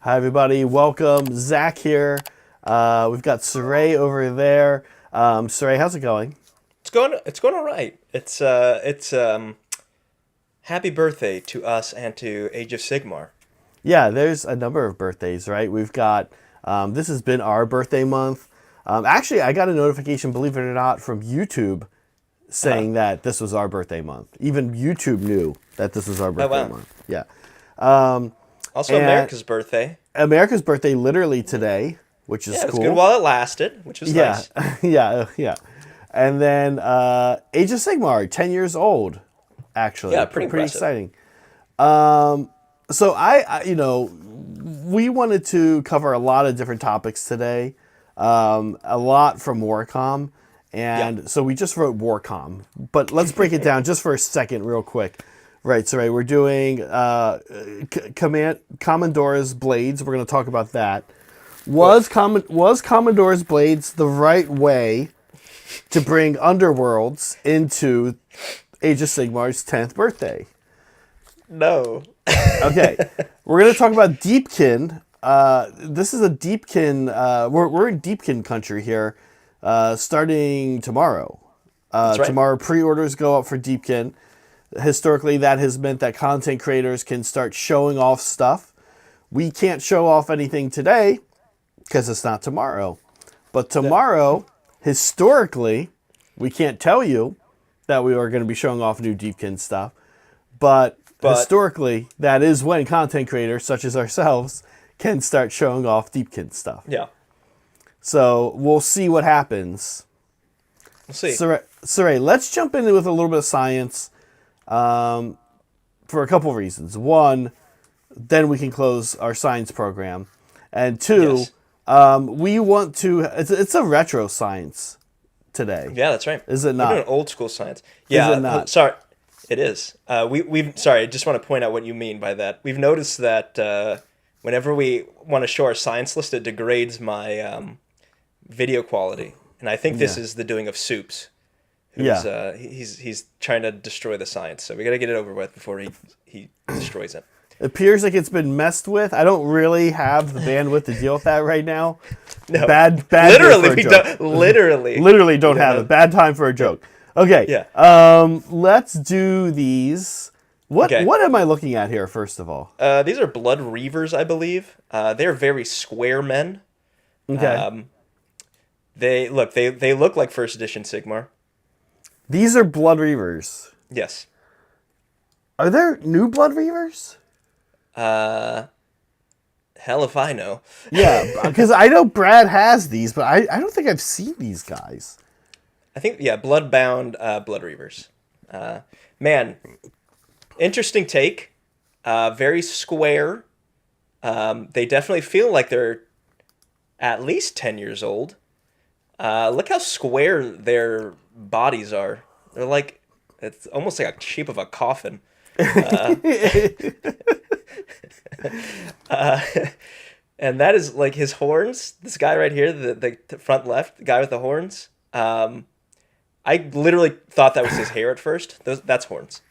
Hi everybody, welcome. Zach here. We've got Saray over there. Saray, how's it going? It's going all right. It's happy birthday to us and to Age of Sigmar. Yeah, there's a number of birthdays, right? We've got, this has been our birthday month. Actually, I got a notification, believe it or not, from YouTube Uh-huh. saying that this was our birthday month. Even YouTube knew that this was our Oh birthday wow. month. Yeah. Um, Also and America's birthday. America's birthday literally today, which is Yeah, it was good cool. while it lasted, which was Yeah, nice. yeah. And then Age of Sigmar, 10 years old, actually. Yeah, pretty Pretty impressive. exciting. So we wanted to cover a lot of different topics today, a lot from Warcom. Yeah. And so we just wrote Warcom. But let's break it down just for a second real quick. Right, so we're doing Kamandora's Blades. We're going to talk about that. Was Commodore's Blades the right way to bring Underworlds into Age of Sigmar's 10th birthday? No. Okay, we're going to talk about Deepkin. This is a Deepkin. We're in Deepkin country here, starting tomorrow. That's right. Tomorrow, pre-orders go up for Deepkin. Historically, that has meant that content creators can start showing off stuff. We can't show off anything today because it's not tomorrow. But tomorrow, historically, we can't tell you that we are going to be showing off new Deepkin stuff. But But historically, that is when content creators, such as ourselves, can start showing off Deepkin stuff. yeah, So we'll see what happens. we'll see. Saray, let's jump in with a little bit of science for a couple of reasons. One, then we can close our science program. And two, Yes. we want to... It's a retro science today. Yeah, that's right. Is it We're not? doing old school science. Yeah, it not? sorry. It is. We've sorry, I just want to point out what you mean by that. We've noticed that whenever we want to show our science list, it degrades my video quality. And I think this Yeah. is the doing of Soups. Yeah. He's trying to destroy the science, so we got to get it over with before he destroys it. It appears like it's been messed with. I don't really have the bandwidth to deal with that right now. No, Bad literally, day we for a joke. don't. Literally, Literally don't Yeah, have no. it. Bad time for a joke. Okay. Yeah. Let's do these. What Okay. am I looking at here, first of all? These are Blood Reavers, I believe. They're very square men. Okay. They look like first edition Sigmar. These are Blood Reavers. Yes. Are there new Blood Reavers? Hell if I know. Yeah, because I know Brad has these, but I don't think I've seen these guys. I think, yeah, Bloodbound Blood Reavers. Man, interesting take. Very square. They definitely feel like they're at least 10 years old. Look how square their bodies are. They're like, it's almost like a shape of a coffin. And that is like his horns. This guy right here, the front left, the guy with the horns. I literally thought that was his hair at first. That's horns.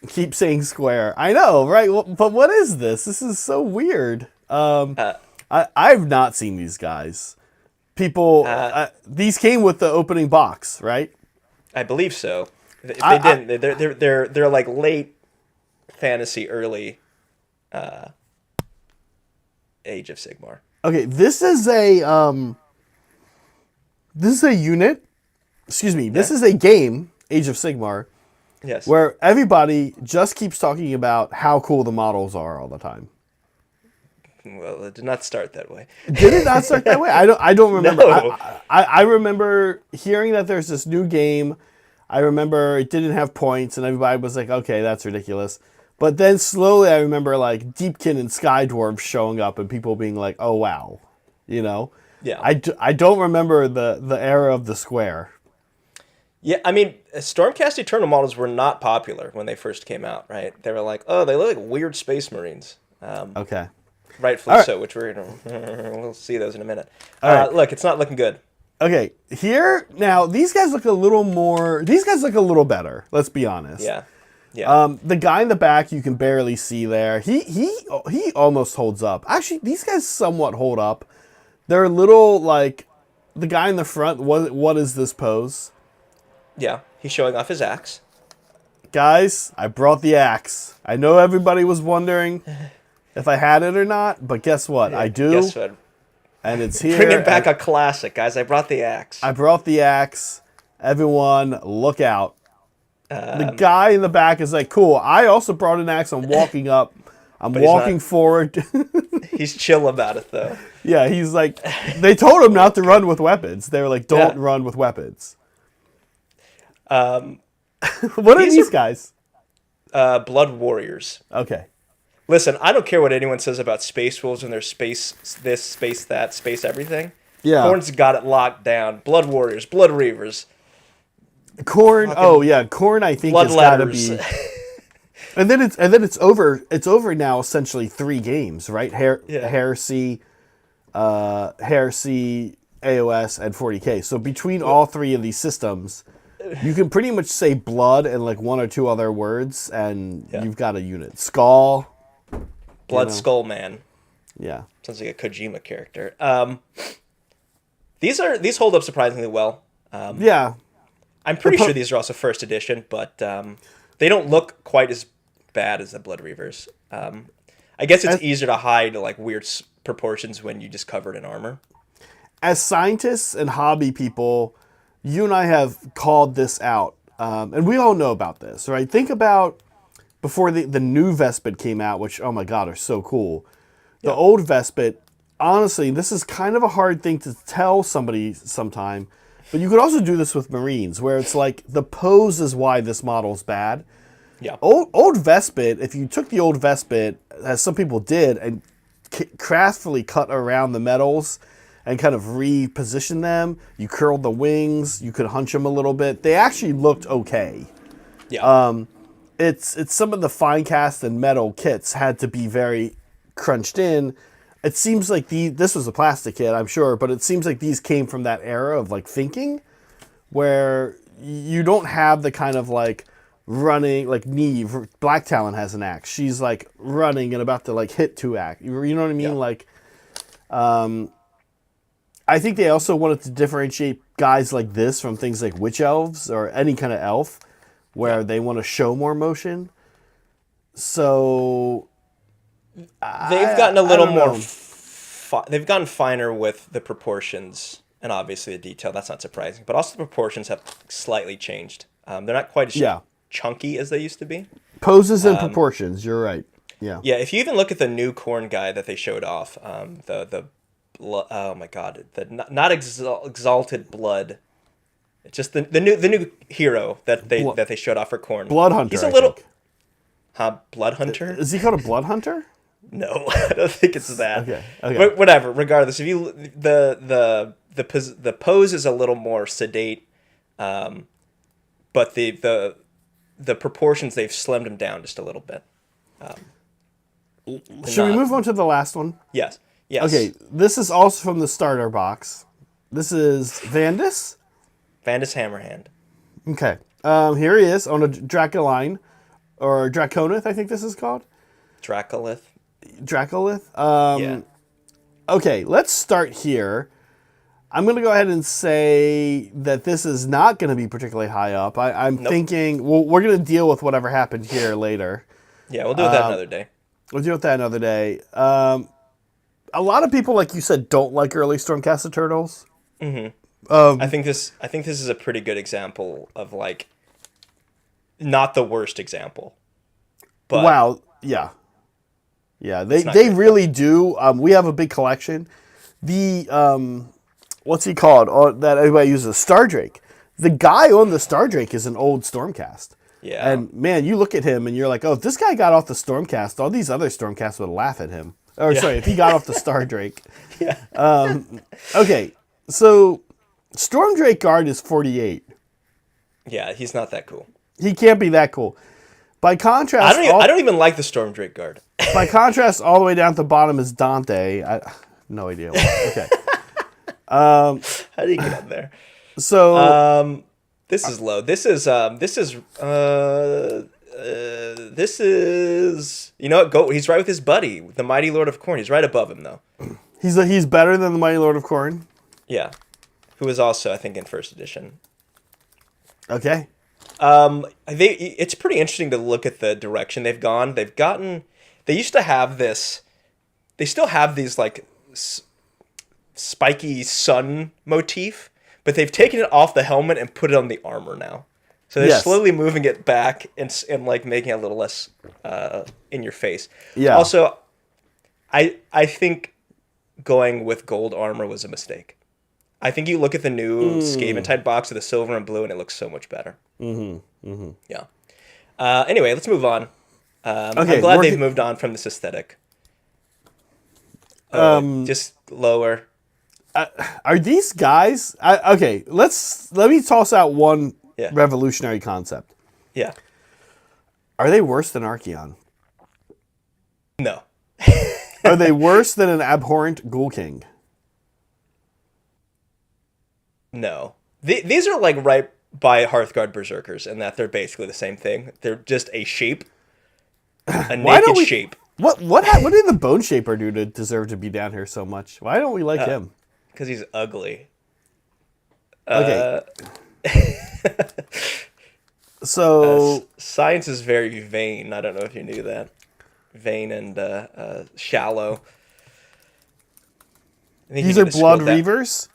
Keep saying square. I know, right? Well, but what is this? This is so weird. I've not seen these guys. People, these came with the opening box, right? I believe so. They I- didn't. They're like late fantasy, early Age of Sigmar. Okay, this is a unit. Excuse me. This is a game, Age of Sigmar, Yes. where everybody just keeps talking about how cool the models are all the time. Well, it did not start that way. Did it not start that way? I don't remember. No. I remember hearing that there's this new game. I remember it didn't have points, and everybody was like, "Okay, that's ridiculous." But then slowly, I remember like Deepkin and Sky Dwarfs showing up, and people being like, "Oh wow," you know. Yeah. I don't remember the era of the square. Yeah, I mean, Stormcast Eternal models were not popular when they first came out, right? They were like, oh, they look like weird space marines. Okay. Rightfully All right. so, which we'll see those in a minute. All right. Look, it's not looking good. Okay, here now these guys look a little more. These guys look a little better. Let's be honest. Yeah. Yeah. The guy in the back you can barely see there. He almost holds up. Actually, these guys somewhat hold up. They're a little like the guy in the front. What is this pose? Yeah. He's showing off his axe. Guys, I brought the axe. I know everybody was wondering if I had it or not, but guess what? Yeah, I do. Guess what? And it's here. Bringing back a classic, guys. I brought the axe. I brought the axe. Everyone, look out. The guy in the back is like, cool. I also brought an axe. I'm walking up. I'm walking forward. He's chill about it, though. Yeah, he's like, they told him not to run with weapons. They were like, don't run with weapons. What are these guys? Blood warriors. Okay. Listen, I don't care what anyone says about Space Wolves and their space this, space that, space everything. Yeah. Khorne's got it locked down. Blood warriors, blood reavers. Khorne. Oh yeah, Khorne. I think has got to be. And then it's over. It's over now. Essentially 3 games, right? Heresy, Heresy, AOS, and 40K. So between all 3 of these systems, you can pretty much say blood and like 1 or 2 other words, and you've got a unit. Skull. Blood Skull Man. Yeah. Sounds like a Kojima character. These hold up surprisingly well. Yeah. I'm pretty sure these are also first edition, but they don't look quite as bad as the Blood Reavers. I guess it's easier to hide like weird proportions when you just cover it in armor. As scientists and hobby people, you and I have called this out, and we all know about this, right? Think about before the new Vespid came out, which, oh my God, are so cool. The old Vespid, honestly, this is kind of a hard thing to tell somebody sometime, but you could also do this with Marines, where it's like the pose is why this model's bad. Yeah. Old Vespid, if you took the old Vespid, as some people did, and craftfully cut around the metals and kind of reposition them, you curled the wings, you could hunch them a little bit. They actually looked okay. Yeah. It's some of the fine cast and metal kits had to be very crunched in. It seems like this was a plastic kit, I'm sure, but it seems like these came from that era of like thinking, where you don't have the kind of like running, like Neve, Black Talon has an axe. She's like running and about to like hit 2 axe. You know what I mean? Yeah. Like, I think they also wanted to differentiate guys like this from things like witch elves or any kind of elf, where they want to show more motion. So they've gotten a little more. They've gotten finer with the proportions and obviously the detail. That's not surprising, but also the proportions have slightly changed. They're not quite as chunky as they used to be. Poses and proportions. You're right. Yeah. Yeah. If you even look at the new Khorne guy that they showed off, oh my God, the not exalted blood. It's just the new hero that they showed off for Khorne. Blood Hunter. He's a little. Blood Hunter? Is he called a Blood Hunter? No, I don't think it's that. Okay. But whatever. Regardless, if you the pose is a little more sedate, but the proportions they've slimmed him down just a little bit. Should we move on to the last one? Yes. Okay, this is also from the starter box. This is Vandus. Vandus Hammerhand. Okay. Here he is on a Dracoline, or Draconith, I think this is called. Dracolith. Yeah. Okay, let's start here. I'm going to go ahead and say that this is not going to be particularly high up. I'm thinking, well, we're going to deal with whatever happened here later. Yeah, we'll deal with that another day. We'll deal with that another day. A lot of people, like you said, don't like early Stormcaster Turtles. Mm-hmm. I think this is a pretty good example of like not the worst example. But wow, yeah. They really do. We have a big collection. The what's he called? That everybody uses, Star Drake. The guy on the Star Drake is an old Stormcast. Yeah. And man, you look at him and you're like, oh, if this guy got off the Stormcast, all these other Stormcasts would laugh at him. Or sorry, if he got off the Star Drake. Yeah. Okay, so Storm Drake Guard is 48. Yeah, he's not that cool. He can't be that cool. By contrast, I don't even like the Storm Drake Guard. By contrast, all the way down at the bottom is Dante. No idea why. Okay. How do you get up there? So this is low. This is This is, you know what? Go. He's right with his buddy, the Mighty Lord of Khorne. He's right above him though. He's better than the Mighty Lord of Khorne. Yeah, who was also, I think, in first edition. Okay. It's pretty interesting to look at the direction they've gone. They used to have this. They still have these like spiky sun motif, but they've taken it off the helmet and put it on the armor now. So they're slowly moving it back and like making it a little less in your face. Yeah. Also, I think going with gold armor was a mistake. I think you look at the new Skaven-type box with the silver and blue, and it looks so much better. Yeah. Anyway, let's move on. I'm glad they've moved on from this aesthetic. Just lower. Are these guys... okay, let me toss out one revolutionary concept. Yeah. Are they worse than Archaon? No. Are they worse than an abhorrent Ghoul King? No. These are like right by Hearthguard Berserkers in that they're basically the same thing. They're just a shape. A naked shape. What did the Bone Shaper do to deserve to be down here so much? Why don't we like him? Because he's ugly. Okay. So... science is very vain. I don't know if you knew that. Vain and shallow. These are Blood Reavers?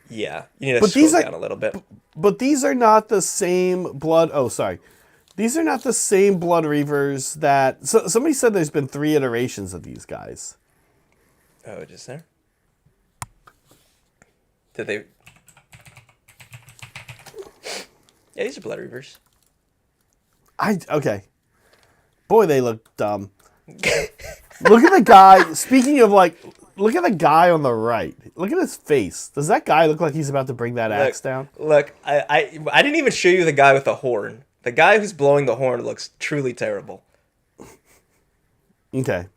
Yeah, you need to scroll down a little bit. But these are not the same blood... Oh, sorry. These are not the same Blood Reavers that... So, somebody said there's been 3 iterations of these guys. Oh, just there? Did they... Yeah, these are Blood Reavers. Okay. Boy, they look dumb. Look at the guy... Speaking of, like... Look at the guy on the right. Look at his face. Does that guy look like he's about to bring that axe down? Look, I didn't even show you the guy with the horn. The guy who's blowing the horn looks truly terrible. Okay.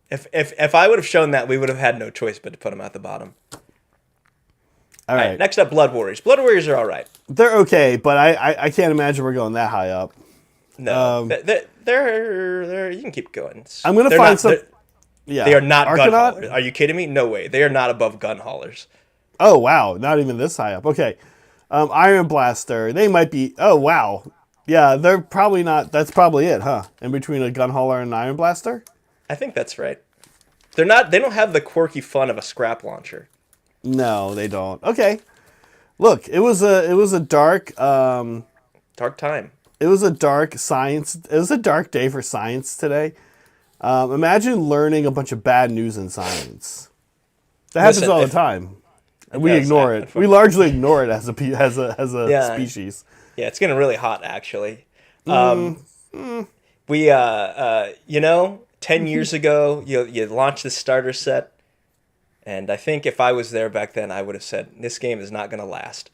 If I would have shown that, we would have had no choice but to put him at the bottom. All right. Next up, Blood Warriors. Blood Warriors are all right. They're okay, but I can't imagine we're going that high up. No, they're you can keep going. I'm gonna find some. Yeah, they are not gun haulers. Are you kidding me? No way. They are not above gun haulers. Oh wow, not even this high up. Okay, Iron Blaster. They might be. Oh wow, yeah, they're probably not. That's probably it, huh? In between a gun hauler and an Iron Blaster. I think that's right. They're not. They don't have the quirky fun of a scrap launcher. No, they don't. Okay, look, it was a dark dark time. It was a dark science. It was a dark day for science today. Imagine learning a bunch of bad news in science. That happens all the time. And we ignore it. We largely ignore it as a species. Yeah, it's getting really hot, actually. We, 10 years ago, you launched the starter set. And I think if I was there back then, I would have said, this game is not going to last.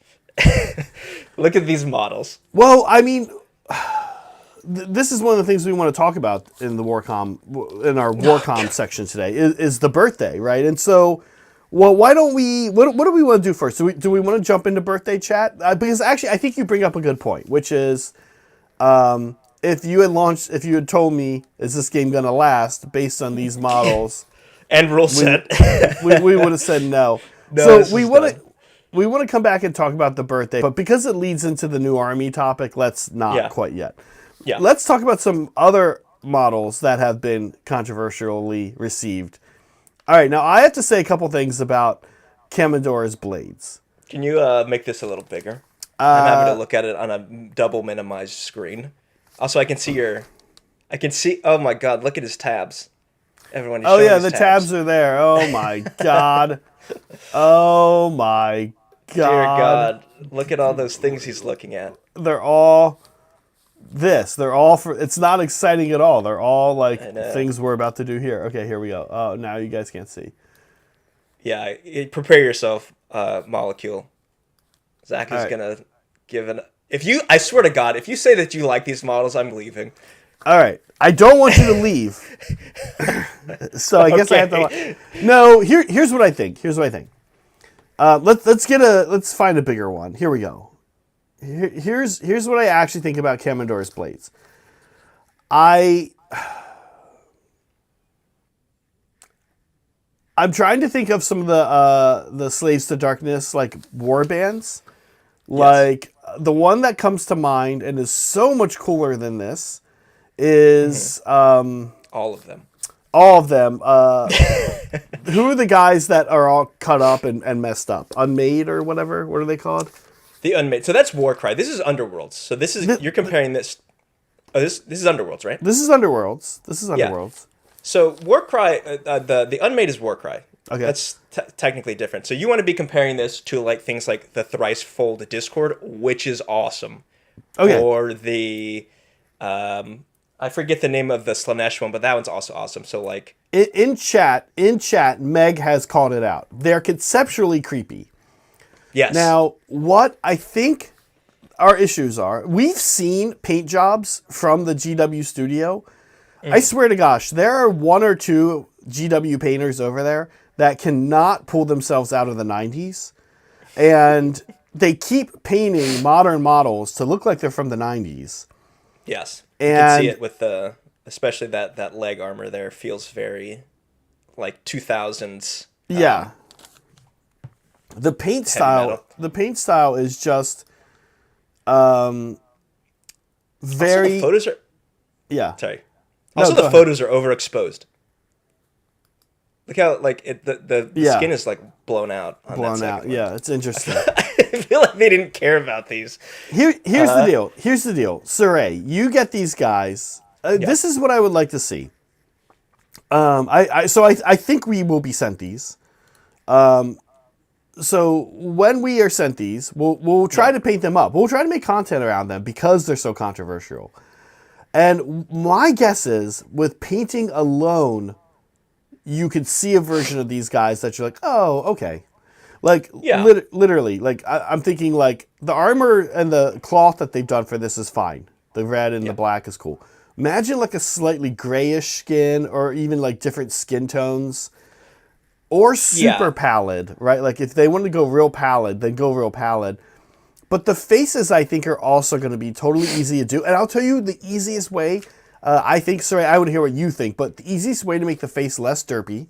Look at these models. Well, I mean... This is one of the things we want to talk about in the Warcom, in our Warcom section today, is the birthday, right? And so, well, why don't we? What do we want to do first? Do we want to jump into birthday chat? Because actually, I think you bring up a good point, which is, if you had told me, is this game going to last based on these models, and rule set, we would have said no. So we want to come back and talk about the birthday, but because it leads into the new army topic, let's not quite yet. Yeah. Let's talk about some other models that have been controversially received. All right, now I have to say a couple things about Kamandora's blades. Can you make this a little bigger? I'm having to look at it on a double minimized screen. Also, I can see. Oh my God! Look at his tabs. Everyone. Oh yeah, the tabs are there. Oh my God. Oh my God. Dear God! Look at all those things he's looking at. They're all. They're all for. It's not exciting at all. They're all like things we're about to do here. Okay, here we go. Oh, now you guys can't see. Yeah, prepare yourself, Molecule. Zach is gonna give an. I swear to God, if you say that you like these models, I'm leaving. All right, I don't want you to leave. So I guess I have to. No, here's what I think. Let's find a bigger one. Here we go. Here's what I actually think about Kamandora's blades. I'm trying to think of some of the Slaves to Darkness like war bands. Like the one that comes to mind and is so much cooler than this is All of them. all of them. Who are the guys that are all cut up and messed up? Unmade or whatever? What are they called? The Unmade. So that's Warcry. This is Underworlds. So this is you're comparing this. Oh, this is Underworlds, right? This is Underworlds. This is Underworlds. So Warcry, the Unmade is Warcry. Okay. That's technically different. So you want to be comparing this to like things like the Thrice Fold Discord, which is awesome. Okay. Or the, I forget the name of the Slanesh one, but that one's also awesome. So like In chat, Meg has called it out. They're conceptually creepy. yes. Now, what I think our issues are, we've seen paint jobs from the GW studio. I swear to gosh, there are one or two GW painters over there that cannot pull themselves out of the 90s. And they keep painting modern models to look like they're from the 90s. Yes. You And can see it with especially that leg armor there feels very like 2000s. yeah. The paint metal. style is just very Also, the photos are yeah. sorry. No, Also, go the ahead. photos are overexposed. Look how like the Yeah. skin is like blown out. On Blown that out. second one. Yeah, it's interesting. I feel like they didn't care about these. Here's the deal. Here's the deal. Saray, you get these guys. This is what I would like to see. I think we will be sent these. So when we are sent these, we'll try to paint them up. We'll try to make content around them because they're so controversial. And my guess is with painting alone, you could see a version of these guys that you're like, oh, okay. Like, Yeah. literally, like, I'm thinking, like, the armor and the cloth that they've done for this is fine. The red and the black is cool. Imagine, like, a slightly grayish skin or even, like, different skin tones. Or super pallid, right? Like, if they wanted to go real pallid, then go real pallid. But the faces, I think, are also going to be totally easy to do. And I'll tell you the easiest way, I think, sorry, I would hear what you think, but the easiest way to make the face less derpy,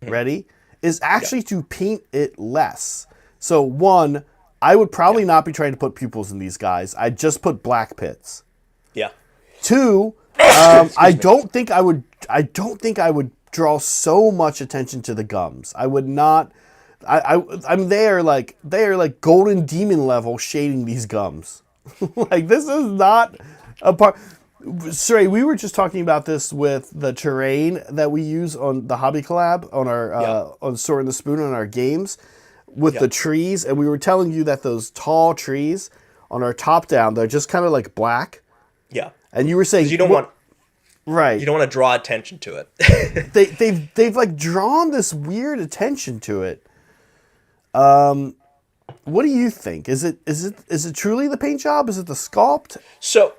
ready, is actually to paint it less. So one, I would probably not be trying to put pupils in these guys. I'd just put black pits. Yeah. Two, I don't think I would draw so much attention to the gums. I would not. I'm there like golden demon level shading these gums. Like this is not a part. Sorry, we were just talking about this with the terrain that we use on the hobby collab on our on Sword and the Spoon on our games with the trees, and we were telling you that those tall trees on our top down, they're just kind of like black. Yeah. And you were saying You don't want right. you don't want to draw attention to it. They've like drawn this weird attention to it. What do you think? Is it truly the paint job? Is it the sculpt? So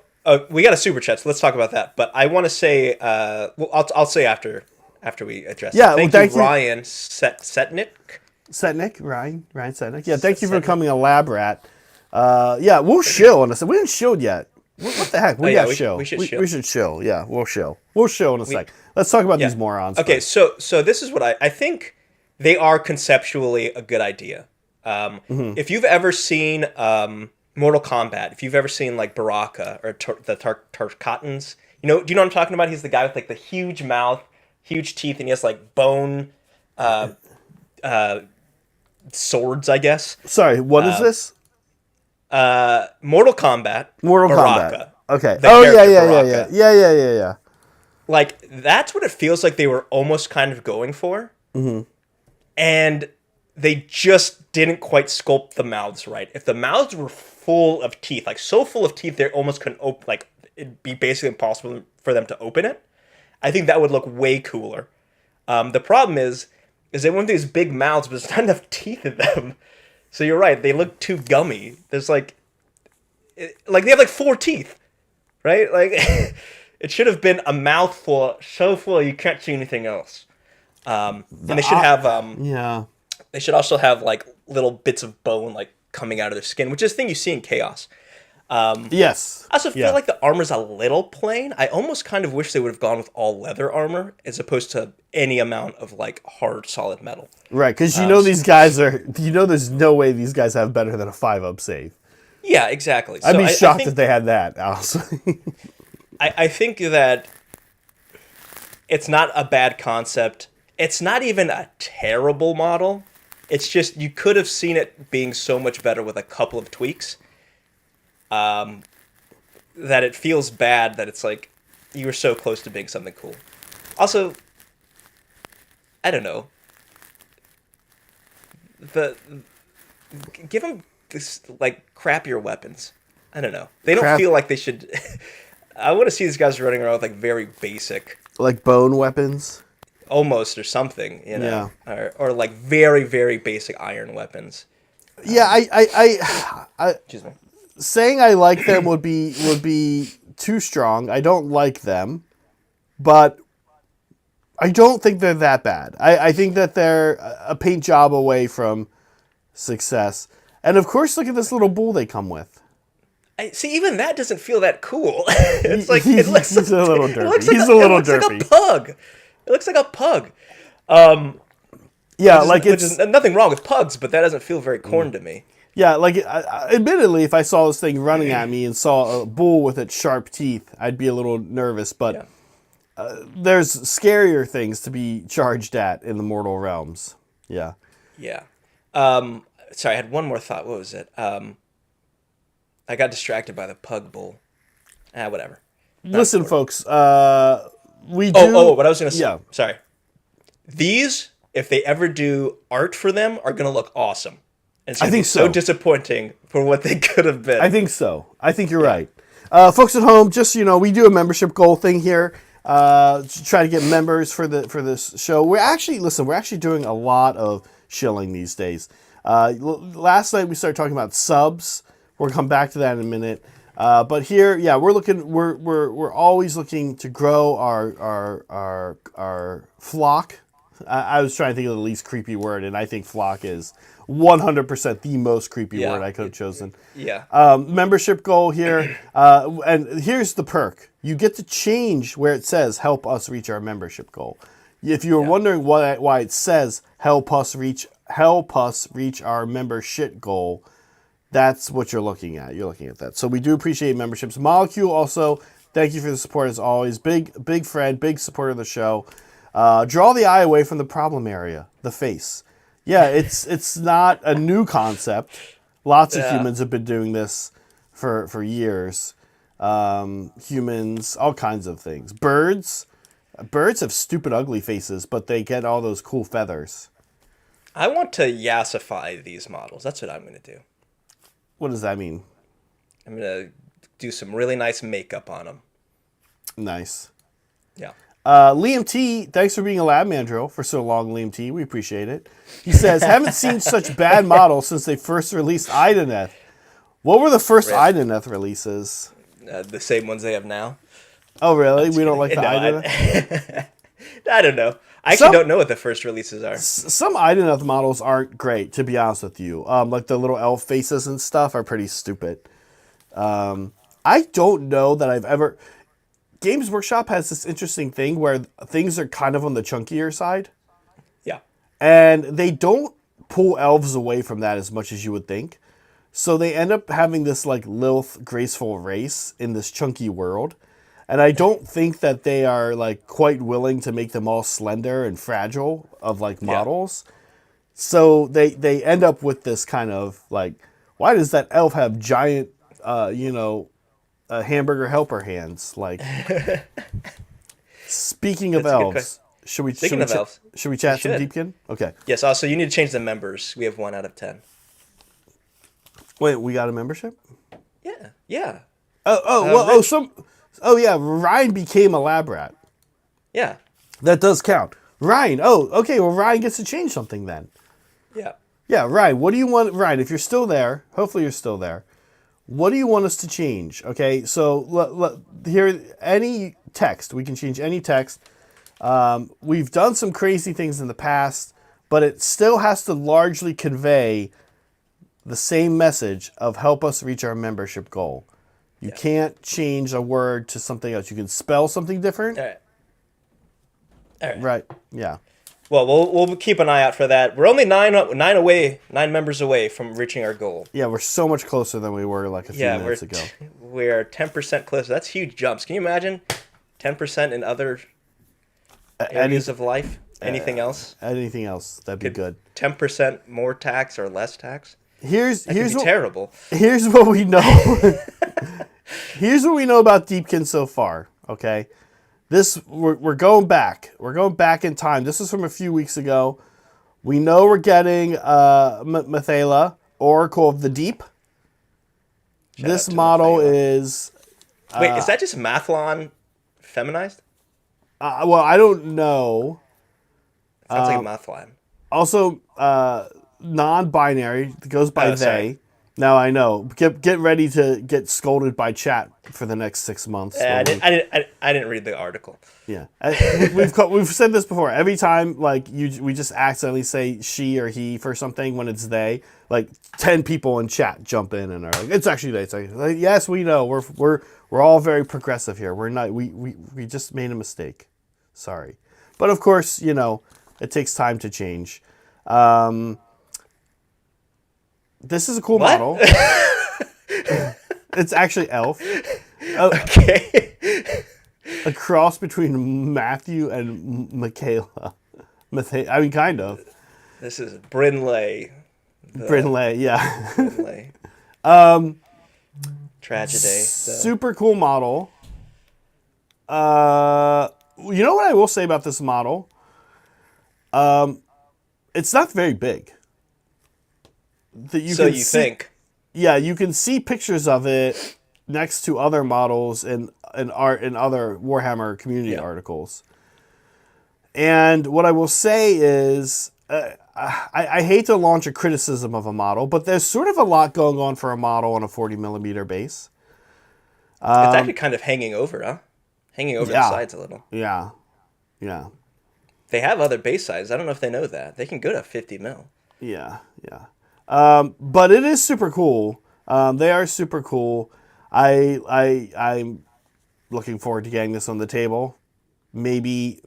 we got a super chat, so let's talk about that. But I want to say, well, I'll say after we address. Yeah, it. Thank you, Ryan Setnick. Ryan Setnick. Yeah, thank you for becoming a lab rat. Yeah, we'll shill in a second. We didn't shill yet. What the heck? We got shill. We should shill. We should shill. Yeah, we'll shill. We'll shill in a sec. Let's talk about these morons. Okay, first. so this is what I think they are conceptually a good idea. If you've ever seen Mortal Kombat, if you've ever seen like Baraka or the Tarkatans, do you know what I'm talking about? He's the guy with like the huge mouth, huge teeth, and he has like bone swords, I guess. Sorry, what is this? Mortal Kombat. Mortal Baraka, Kombat. Okay. the Oh character yeah. Baraka. Yeah. Like that's what it feels like they were almost kind of going for, and they just didn't quite sculpt the mouths right. If the mouths were full of teeth, like so full of teeth, they almost couldn't open. Like it'd be basically impossible for them to open it. I think that would look way cooler. The problem is they want these big mouths, but there's not enough teeth in them. So you're right; they look too gummy. There's like they have like 4 teeth, right? Like it should have been a mouthful so full you can't see anything else. And they should have Yeah. They should also have like little bits of bone like coming out of their skin, which is a thing you see in Chaos. Yes. I also feel Yeah. like the armor's a little plain. I almost kind of wish they would have gone with all leather armor as opposed to any amount of like hard solid metal. Right, because these guys are. There's no way these guys have better than a 5-up save. Yeah, exactly. I'd So be I shocked think if they had that, honestly. I think that it's not a bad concept. It's not even a terrible model. It's just you could have seen it being so much better with a couple of tweaks. That it feels bad that it's like you were so close to being something cool. Also, I don't know. Give them this like crappier weapons. I don't know. They don't feel like they should. I want to see these guys running around with like very basic, like bone weapons, almost or something, or like very very basic iron weapons. Yeah, I Excuse me. saying I like them would be too strong. I don't like them, but I don't think they're that bad. I think that they're a paint job away from success. And of course, look at this little bull they come with. See, even that doesn't feel that cool. It's like he's a little derpy. He's a little derpy. Like a pug. It looks like a pug. Yeah, which is nothing wrong with pugs, but that doesn't feel very corn to me. Yeah, like admittedly, if I saw this thing running at me and saw a bull with its sharp teeth, I'd be a little nervous. But there's scarier things to be charged at in the mortal realms. Yeah. Yeah. Sorry, I had one more thought. What was it? I got distracted by the pug bull. Whatever. Listen, folks. We do. What I was going to say. Yeah. Sorry. These, if they ever do art for them, are going to look awesome. And it's going to be so disappointing for what they could have been. I think so. I think you're right. Folks at home, just we do a membership goal thing here. To try to get members for this show. We're actually doing a lot of shilling these days. Last night we started talking about subs. We'll come back to that in a minute. But here, we're always looking to grow our flock. I was trying to think of the least creepy word, and I think flock is 100% the most creepy word I could have chosen. Yeah. Membership goal here, and here's the perk: you get to change where it says "help us reach our membership goal." If you were wondering why it says "help us reach our membership goal," that's what you're looking at. You're looking at that. So we do appreciate memberships. Molecule also, thank you for the support as always. Big friend, big supporter of the show. Draw the eye away from the problem area, the face. Yeah, it's not a new concept. Lots of humans have been doing this for years. Humans, all kinds of things. Birds have stupid, ugly faces, but they get all those cool feathers. I want to yassify these models. That's what I'm going to do. What does that mean? I'm going to do some really nice makeup on them. Nice. Yeah. Liam T, thanks for being a lab mandrill for so long, Liam T. We appreciate it. He says, haven't seen such bad models since they first released Ideneth. What were the first Ideneth releases? The same ones they have now. Oh, really? We don't like the Ideneth? I don't know. I actually don't know what the first releases are. Some Ideneth models aren't great, to be honest with you. Like the little elf faces and stuff are pretty stupid. I don't know that I've ever... Games Workshop has this interesting thing where things are kind of on the chunkier side. Yeah. And they don't pull elves away from that as much as you would think. So they end up having this like Lilith graceful race in this chunky world. And I don't think that they are like quite willing to make them all slender and fragile of like models. So they end up with this kind of like, why does that elf have giant, hamburger helper hands? Like, speaking of elves, should we chat some Deepkin? Okay. Yes. Also, you need to change the members. We have 1 out of 10. Wait, we got a membership? Yeah. Yeah. Ryan became a lab rat. Yeah. That does count. Ryan. Oh, okay. Well, Ryan gets to change something then. Yeah. Yeah, Ryan. What do you want, Ryan? If you're still there, hopefully you're still there. What do you want us to change? Okay, so here, any text. We can change any text. We've done some crazy things in the past, but it still has to largely convey the same message of help us reach our membership goal. You can't change a word to something else. You can spell something different. All right. Right. Yeah. Well, we'll keep an eye out for that. We're only nine members away from reaching our goal. Yeah, we're so much closer than we were like a few minutes ago. We're 10% closer. That's huge jumps. Can you imagine 10% in other areas of life? Anything else? Anything else? That'd be good. 10% more tax or less tax? Here's what, terrible. Here's what we know. Here's what we know about Deepkin so far. Okay, we're going back. We're going back in time. This is from a few weeks ago. We know we're getting Mathala, Oracle of the Deep. This model is. Wait, is that just Mathlon feminized? Well, I don't know. Sounds like Mathlon. Also, non-binary. It goes by they. Sorry. Now I know. Get ready to get scolded by chat for the next 6 months. I didn't read the article. Yeah, we've said this before. Every time we just accidentally say she or he for something when it's they. 10 people in chat jump in and are like, "It's actually they." It's like, yes, we know. We're all very progressive here. We're not. We just made a mistake. Sorry, but of course, it takes time to change. This is a cool model. It's actually Elf. Okay. A cross between Matthew and Michaela. I mean, kind of. This is Brinley. Brinley, yeah. Brinley. Tragedy. Super cool model. You know what I will say about this model? It's not very big. You think? Yeah, you can see pictures of it next to other models in art in other Warhammer community articles. And what I will say is, I hate to launch a criticism of a model, but there's sort of a lot going on for a model on a 40mm base. It's actually kind of hanging over, huh? Hanging over the sides a little. Yeah. They have other base sizes. I don't know if they know that. They can go to 50mm. Yeah. But it is super cool. They are super cool. I'm looking forward to getting this on the table. Maybe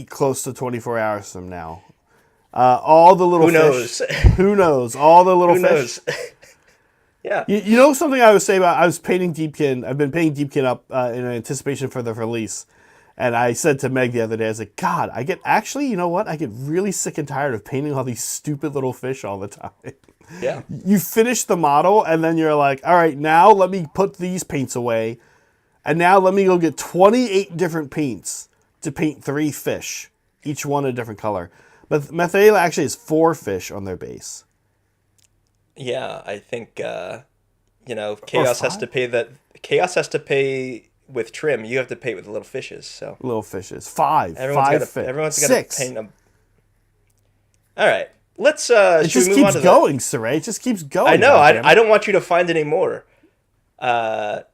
close to 24 hours from now. All the little fish. Who knows? All the little fish. Yeah. You know something I would say about, I was painting Deepkin. I've been painting Deepkin up in anticipation for the release. And I said to Meg the other day, I was like, God, you know what? I get really sick and tired of painting all these stupid little fish all the time. Yeah. You finish the model, and then you're like, all right, now let me put these paints away. And now let me go get 28 different paints to paint 3 fish, each one a different color. But Mathala actually has 4 fish on their base. Yeah, I think, Chaos has to pay that. Chaos has to pay with trim. You have to pay with the little fishes. So little fishes, 5. Everyone's got to paint them. All right, let's. It just keeps going, Saray. It just keeps going. I know. I don't want you to find any more.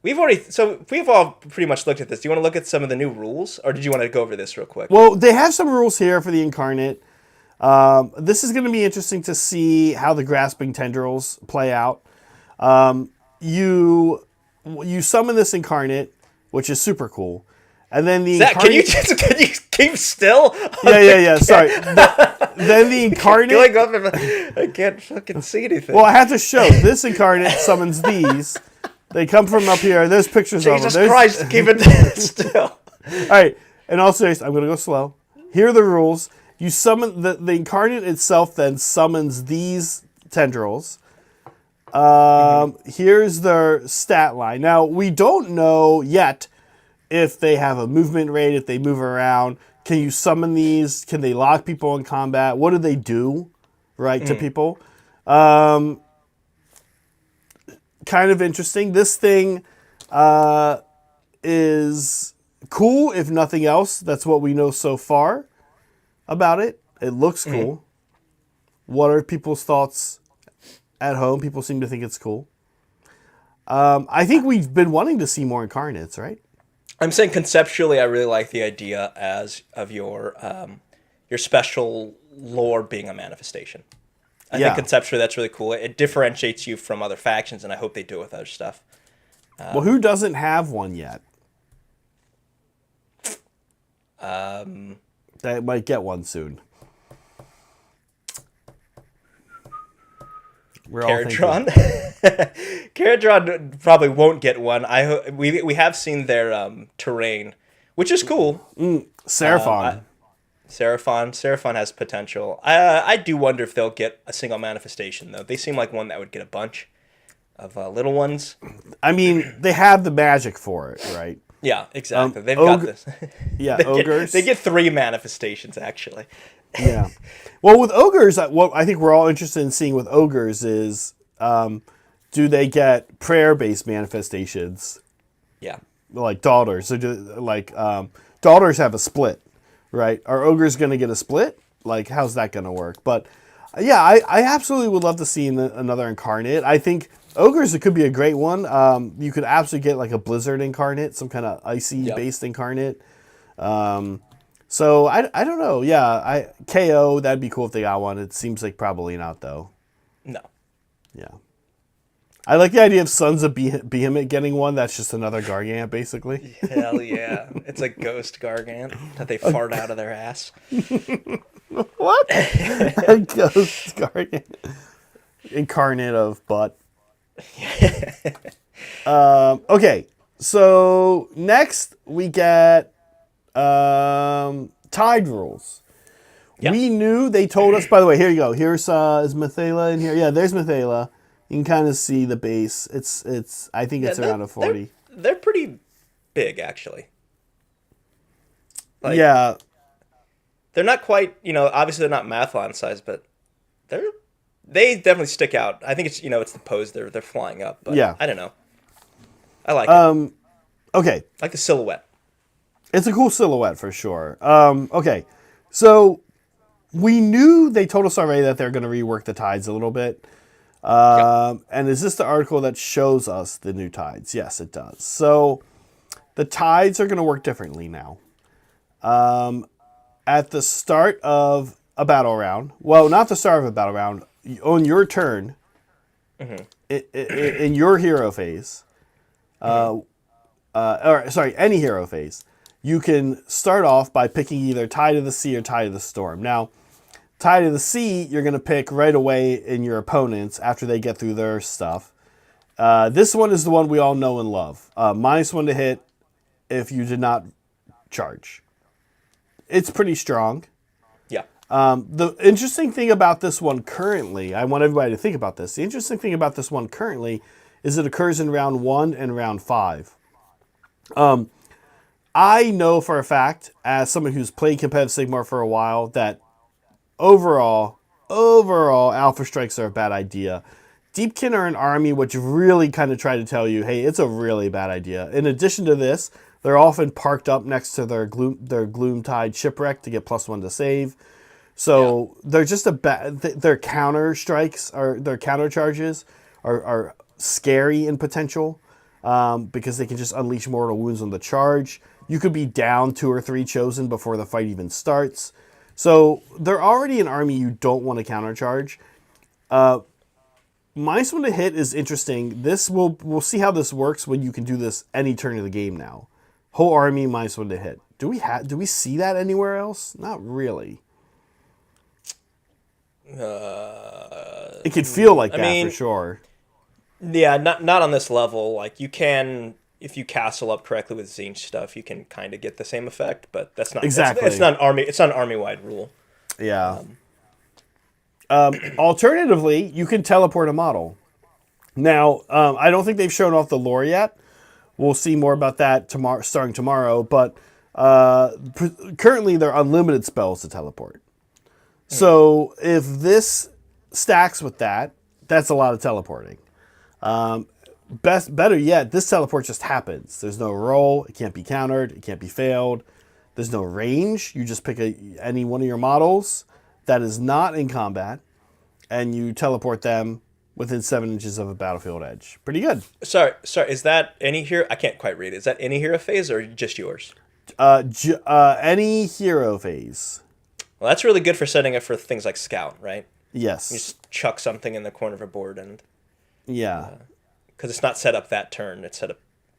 We've all pretty much looked at this. Do you want to look at some of the new rules, or did you want to go over this real quick? Well, they have some rules here for the Incarnate. This is going to be interesting to see how the Grasping Tendrils play out. You summon this Incarnate, which is super cool, and then the Zach, can you keep still? Yeah. Sorry. Then the Incarnate. Going up, I can't fucking see anything. Well, I have to show this Incarnate summons these. They come from up here. There's pictures of them. Jesus Christ, keep it still. All right. In all seriousness, I'm going to go slow. Here are the rules. You summon the Incarnate itself, then summons these tendrils. Here's their stat line. Now, we don't know yet if they have a movement rate, if they move around. Can you summon these? Can they lock people in combat? What do they do, to people? Kind of interesting. This thing is cool, if nothing else. That's what we know so far about it. It looks cool. What are people's thoughts at home? People seem to think it's cool. I think we've been wanting to see more Incarnates, right? I'm saying conceptually, I really like the idea of your special lore being a manifestation. I think conceptually that's really cool. It differentiates you from other factions, and I hope they do it with other stuff. Well, who doesn't have one yet? That might get one soon. We're all thinking. Caradron probably won't get one. We have seen their terrain, which is cool. Seraphon. Seraphon has potential. I do wonder if they'll get a single manifestation, though. They seem like one that would get a bunch of little ones. I mean, they have the magic for it, right? Yeah, exactly. They've got this. Yeah, ogres. They get 3 manifestations, actually. Yeah. Well, with ogres, what I think we're all interested in seeing with ogres is, do they get prayer-based manifestations? Yeah. Like daughters. So daughters have a split, right? Are ogres going to get a split? Like, how's that going to work? But yeah, I absolutely would love to see another incarnate. I think ogres, it could be a great one. You could absolutely get like a blizzard incarnate, some kind of icy-based incarnate. So I don't know. Yeah, KO, that'd be cool if they got one. It seems like probably not, though. No. Yeah. I like the idea of Sons of Behemoth getting one. That's just another Gargant, basically. Hell yeah. It's a ghost Gargant that they fart out of their ass. What? A ghost Gargant. Incarnate of butt. Okay, so next we get tide rules. Yep. We knew, they told us, by the way, here you go. Here's is Methala in here? Yeah, there's Methala. You can kind of see the base. It's I think it's around a 40. They're pretty big, actually. Like, yeah. They're not quite, obviously they're not Mathlon size, but they definitely stick out. I think it's, it's the pose they're flying up, but yeah. I don't know. I like it. Okay. I like the silhouette. It's a cool silhouette for sure. Okay. So we knew, they told us already that they're going to rework the tides a little bit. And is this the article that shows us the new tides? Yes, it does. So the tides are going to work differently now. At the start of a battle round, well, not the start of a battle round, on your turn, in your hero phase, any hero phase, you can start off by picking either Tide of the Sea or Tide of the Storm. Now, Tide of the Sea, you're going to pick right away in your opponents after they get through their stuff. This one is the one we all know and love. -1 to hit if you did not charge. It's pretty strong. Yeah. The interesting thing about this one currently, I want everybody to think about this. The interesting thing about this one currently is it occurs in round 1 and round 5. I know for a fact, as someone who's played competitive Sigmar for a while, that overall, Alpha Strikes are a bad idea. Deepkin are an army which really kind of try to tell you, hey, it's a really bad idea. In addition to this, they're often parked up next to their Gloomtide shipwreck to get +1 to save. So they're just their counter strikes, or their counter charges are scary in potential because they can just unleash mortal wounds on the charge. You could be down 2 or 3 chosen before the fight even starts. So they're already an army you don't want to countercharge. -1 to hit is interesting. We'll see how this works when you can do this any turn of the game now. Whole army -1 to hit. Do we see that anywhere else? Not really. It could feel like that for sure. Yeah, not on this level. Like, you can, if you castle up correctly with Zinch stuff, you can kind of get the same effect, but that's not exactly. It's not an army. It's not an army-wide rule. Yeah. Alternatively, you can teleport a model. Now, I don't think they've shown off the lore yet. We'll see more about that starting tomorrow. But currently, they're unlimited spells to teleport. So if this stacks with that, that's a lot of teleporting. Better yet, this teleport just happens. There's no roll. It can't be countered. It can't be failed. There's no range. You just pick any one of your models that is not in combat, and you teleport them within 7 inches of a battlefield edge. Pretty good. Sorry. Is that any hero? I can't quite read it. Is that any hero phase or just yours? Any hero phase. Well, that's really good for setting up for things like Scout, right? Yes. You just chuck something in the corner of a board and... Yeah. Because it's not set up that turn. It's set up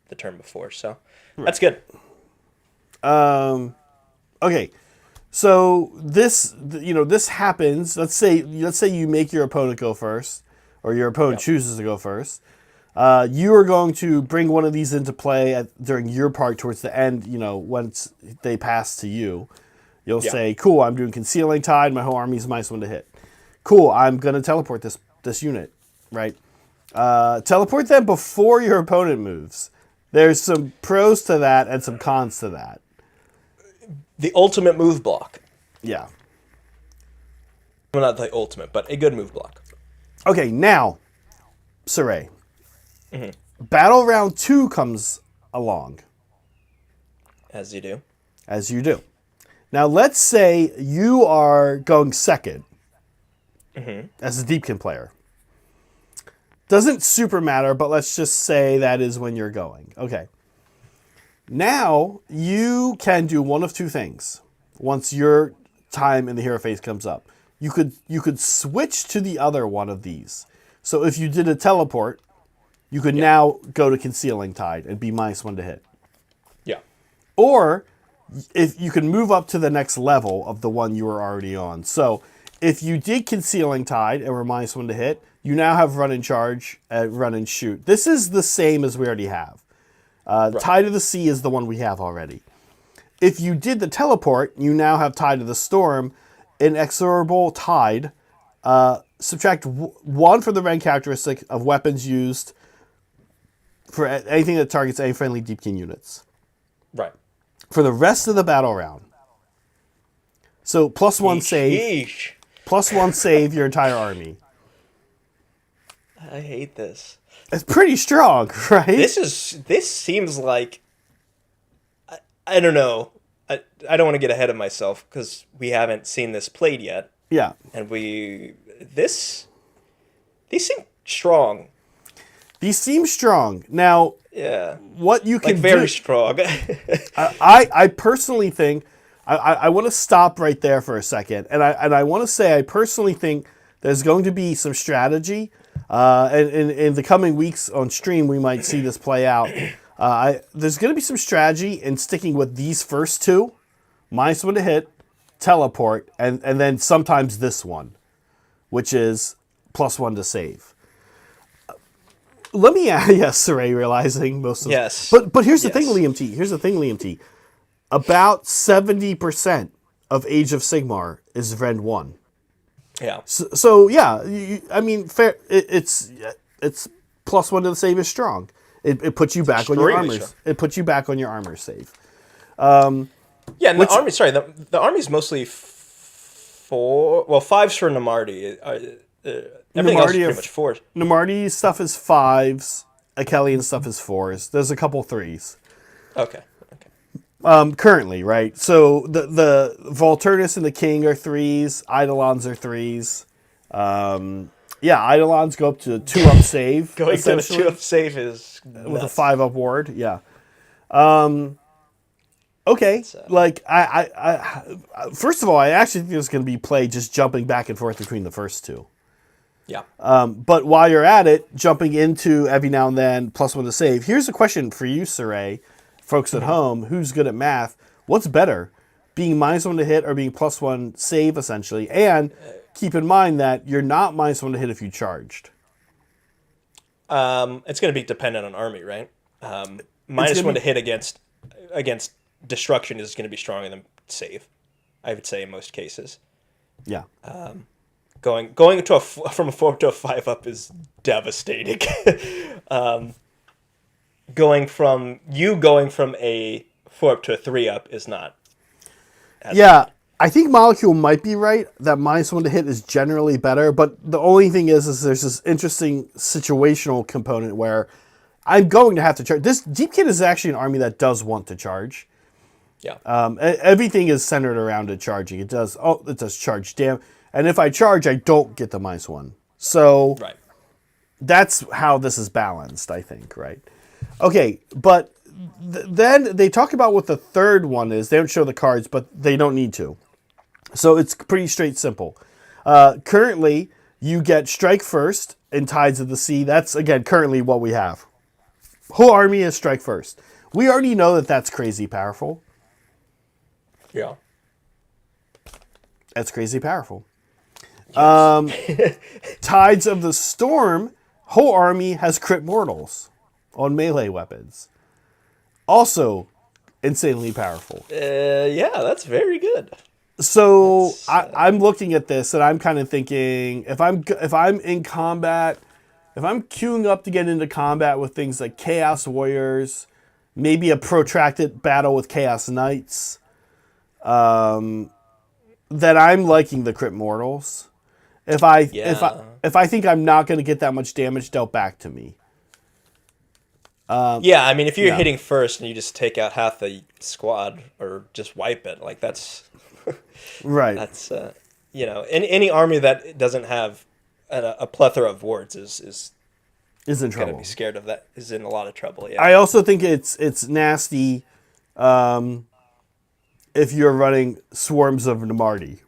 the turn before. So that's good. Okay. So this happens. Let's say you make your opponent go first, or your opponent chooses to go first. You are going to bring one of these into play during your part towards the end. Once they pass to you, you'll say, "Cool, I'm doing Concealing Tide. My whole army's -1 to hit. Cool, I'm gonna teleport this unit, right? Teleport them before your opponent moves. There's some pros to that and some cons to that. The ultimate move block. Yeah. Well, not the ultimate, but a good move block. Okay, now, Saray. Battle round 2 comes along. As you do. As you do. Now, let's say you are going second as a Deepkin player. Doesn't super matter, but let's just say that is when you're going. Okay. Now, you can do one of two things once your time in the hero phase comes up. You could switch to the other one of these. So if you did a teleport, you could now go to Concealing Tide and be -1 to hit. Yeah. Or if you can move up to the next level of the one you were already on. So if you did Concealing Tide and were -1 to hit, you now have Run and Charge, Run and Shoot. This is the same as we already have. Tide of the Sea is the one we have already. If you did the teleport, you now have Tide of the Storm, Inexorable Tide. Subtract 1 from the rank characteristic of weapons used for anything that targets any friendly Deepkin units. Right. For the rest of the battle round. So +1 save. +1 save your entire army. I hate this. It's pretty strong, right? This seems like I don't know. I don't want to get ahead of myself because we haven't seen this played yet. Yeah. And these seem strong. These seem strong. Now, what you can very strong. I personally think I want to stop right there for a second, and I want to say I personally think there's going to be some strategy. And in the coming weeks on stream, we might see this play out. There's going to be some strategy in sticking with these first two, -1 to hit, teleport, and then sometimes this one, which is +1 to save. Let me add, yes, Saray, realizing most of yes. But here's the thing, Liam T. Here's the thing, Liam T. About 70% of Age of Sigmar is Rend 1. Yeah. So yeah, I mean, fair. It's +1 to the save is strong. It puts you back on your armors. Strong. It puts you back on your armor save. And the army. Sorry, the army's mostly 4. Well, 5's for Namardi. Everything else is pretty much 4s. Namardi stuff is 5s. Akelian stuff is 4s. There's a couple 3s. Okay. Currently, right? So the Volturnus and the King are 3s. Eidolons are 3s. Eidolons go up to 2-up save. Going to a 2-up save is nuts. With a 5-up ward. Yeah. Okay. I first of all, I actually think there's going to be play just jumping back and forth between the first two. Yeah. But while you're at it, jumping into every now and then +1 to save. Here's a question for you, Saray. Folks at home, who's good at math? What's better, being -1 to hit or being +1 save, essentially? And keep in mind that you're not -1 to hit if you charged. It's going to be dependent on army, right? -1 to hit against destruction is going to be stronger than save, I would say in most cases. Yeah. Going from a 4 to a 5-up is devastating. Going from a 4-up to a 3-up is not. I think Molecule might be right that -1 to hit is generally better, but the only thing is there's this interesting situational component where I'm going to have to charge. This Deepkin is actually an army that does want to charge. Yeah. Everything is centered around it charging. It does charge damn, and if I charge, I don't get the -1. So that's how this is balanced, I think, right? Okay, but then they talk about what the third one is. They don't show the cards, but they don't need to. So it's pretty straight simple. Currently, you get Strike First in Tides of the Sea. That's, again, currently what we have. Whole army is strike first. We already know that that's crazy powerful. Yeah. That's crazy powerful. Yes. Tides of the Storm, whole army has crit mortals on melee weapons. Also insanely powerful. Yeah, that's very good. So I'm looking at this and I'm kind of thinking, if I'm in combat, if I'm queuing up to get into combat with things like Chaos Warriors, maybe a protracted battle with Chaos Knights, then I'm liking the crit mortals. If I think I'm not going to get that much damage dealt back to me. Yeah, I mean, if you're yeah. hitting first and you just take out half the squad or just wipe it, like that's Right. that's any army that doesn't have a plethora of wards is Is in gonna trouble. be scared of that. Is in a lot of trouble. Yeah. I also think it's nasty if you're running swarms of Namarti.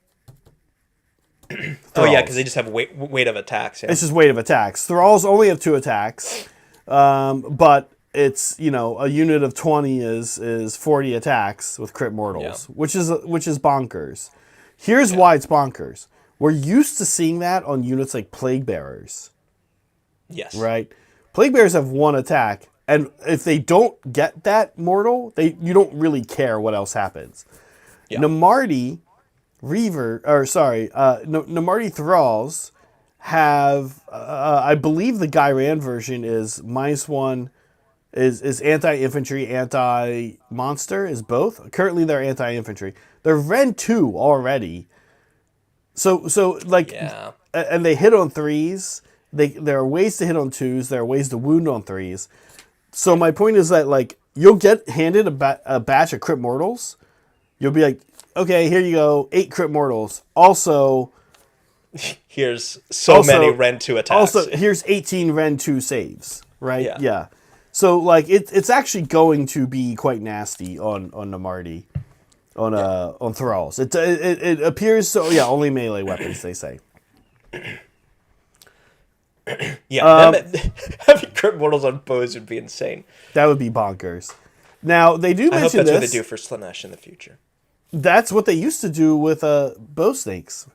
Oh yeah, because they just have weight of attacks. Yeah. It's just weight of attacks. Thralls only have 2 attacks, but it's a unit of 20 is 40 attacks with crit mortals, which is bonkers. Here's why it's bonkers. We're used to seeing that on units like Plague Bearers. Yes. Right? Plague Bearers have 1 attack, and if they don't get that mortal, you don't really care what else happens. Yeah. Namarti Namarti Thralls have, I believe the Guy Rand version is -1, is anti-infantry, anti-monster, is both. Currently they're anti-infantry. They're Ren 2 already. So like, Yeah. and they hit on 3s. There are ways to hit on 2s. There are ways to wound on 3s. So my point is that, like, you'll get handed a batch of crit mortals. You'll be like, okay, here you go, 8 crit mortals. Also, here's many Ren 2 attacks. Also, here's 18 Ren 2 saves, right? Yeah. So, like, it's actually going to be quite nasty on Namarti, on Thralls. It appears so. Yeah, only melee weapons, they say. Yeah, having crit mortals on bows would be insane. That would be bonkers. Now, they do I hope mention that's what this. they do for Slanesh in the future. That's what they used to do with bow snakes.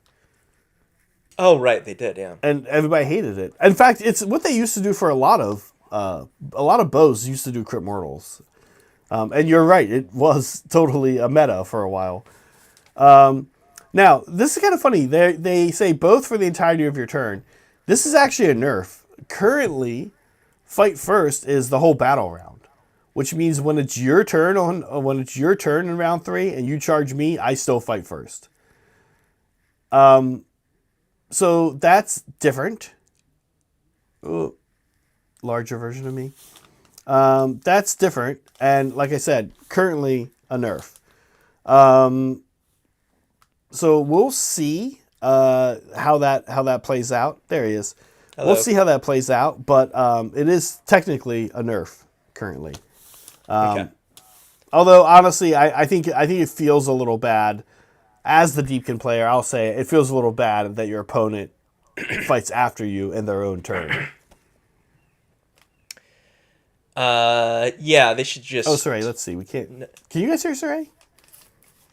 Oh, right, they did, yeah. And everybody hated it. In fact, it's what they used to do for a lot of bows used to do crit mortals. And you're right, it was totally a meta for a while. Now, this is kind of funny. They say both for the entirety of your turn. This is actually a nerf. Currently, fight first is the whole battle round, which means when it's your turn in round 3 and you charge me, I still fight first. So that's different. Ooh, larger version of me. That's different, and like I said, currently a nerf. So we'll see how that plays out. There he is. Hello. We'll see how that plays out, but it is technically a nerf currently. Okay. Although honestly, I think it feels a little bad. As the Deepkin player, I'll say it feels a little bad that your opponent fights after you in their own turn. Yeah, they should just... Oh, sorry, let's see. We can't... Can you guys hear Saray?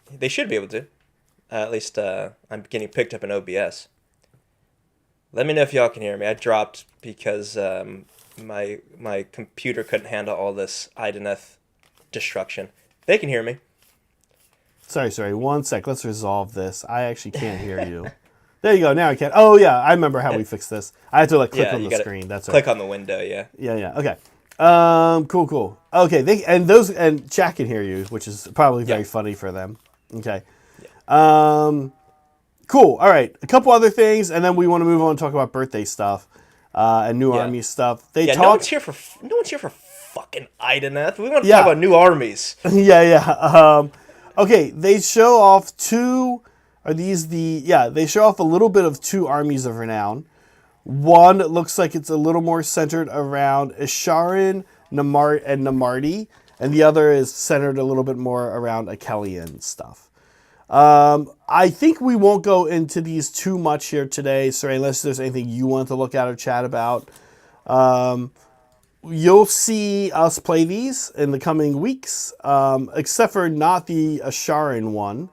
They should be able to. At least I'm getting picked up in OBS. Let me know if y'all can hear me. I dropped because my computer couldn't handle all this Ideneth destruction. They can hear me. Sorry. 1 sec. Let's resolve this. I actually can't hear you. There you go. Now I can. Oh, yeah. I remember how we fixed this. I had to click on the screen. That's right. Click on the window, yeah. Yeah. Okay. Cool. Okay. And chat can hear you, which is probably very funny for them. Okay. Yeah. Cool. All right. A couple other things, and then we want to move on and talk about birthday stuff and new army stuff. No one's here for fucking Ideneth. We want to talk about new armies. Yeah. Okay, they show off they show off a little bit of 2 armies of renown. One looks like it's a little more centered around Isharan, and Namarti, and the other is centered a little bit more around Akelian stuff. I think we won't go into these too much here today, sorry, unless there's anything you want to look at or chat about. you'll see us play these in the coming weeks, except for not the Asharan one,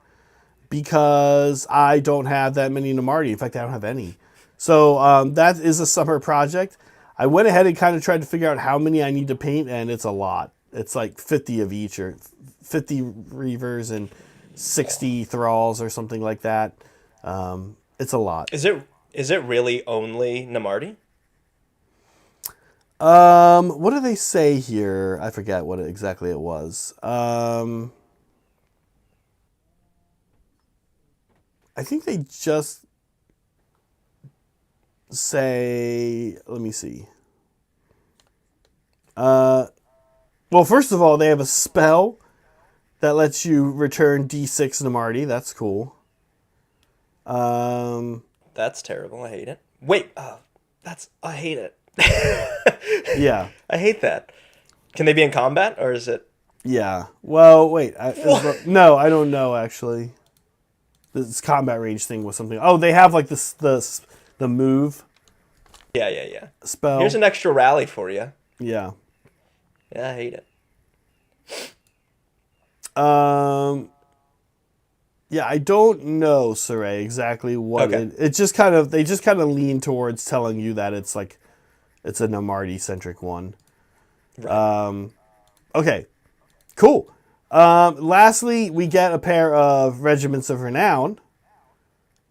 because I don't have that many Namarti. In fact, I don't have any. So that is a summer project. I went ahead and kind of tried to figure out how many I need to paint, and it's a lot. It's like 50 of each, or 50 Reavers and 60 Thralls or something like that. It's a lot. Is it really only Namarti? What do they say here? I forget what exactly it was. I think they just say, let me see. Well, first of all, they have a spell that lets you return D6 Namarti. That's cool. That's terrible. I hate it. Wait, I hate it. Yeah. I hate that. Can they be in combat, or is it? Yeah. Well, wait. No, I don't know, actually. This combat range thing was something. Oh, they have like this the move Yeah. spell. Here's an extra rally for you. Yeah. Yeah, I hate it. Yeah, I don't know, Saray, exactly what Okay. it just kind of they just kind of lean towards telling you that it's like it's a Namarti centric one. Right. Okay. Cool. Lastly, we get a pair of Regiments of Renown.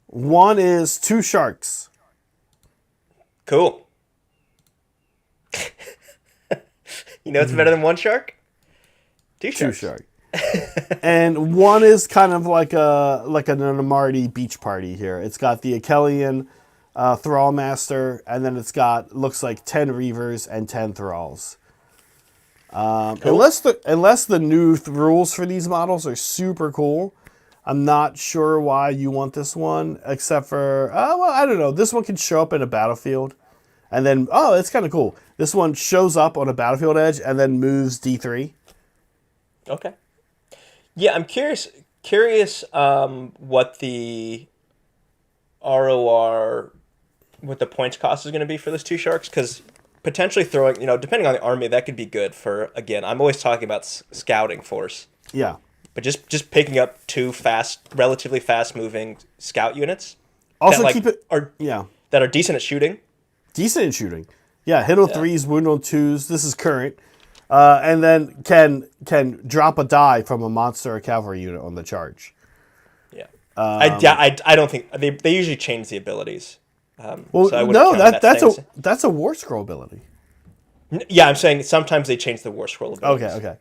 One is 2 sharks. Cool. You know what's better than 1 shark? 2 2 sharks. shark. And one is kind of like a Namarti beach party here. It's got the Akelian Thrall Master, and then it's got looks like 10 Reavers and 10 Thralls. Cool. Unless the new rules for these models are super cool, I'm not sure why you want this one, except for well, I don't know. This one can show up in a battlefield, and then it's kind of cool. This one shows up on a battlefield edge and then moves D3. Okay. Yeah, I'm curious what the ROR, what the points cost is going to be for those 2 sharks, because potentially throwing, depending on the army, that could be good for, again, I'm always talking about scouting force, Yeah. but just picking up 2 relatively fast moving scout units. Also that, keep it. that are decent at shooting. Decent in shooting. Yeah, hit on 3s, wound on 2s. This is current. And then can drop a die from a monster or cavalry unit on the charge. Yeah. I don't think they usually change the abilities. Well, so I no, that's that's a war scroll ability. Yeah, I'm saying sometimes they change the war scroll abilities. Okay.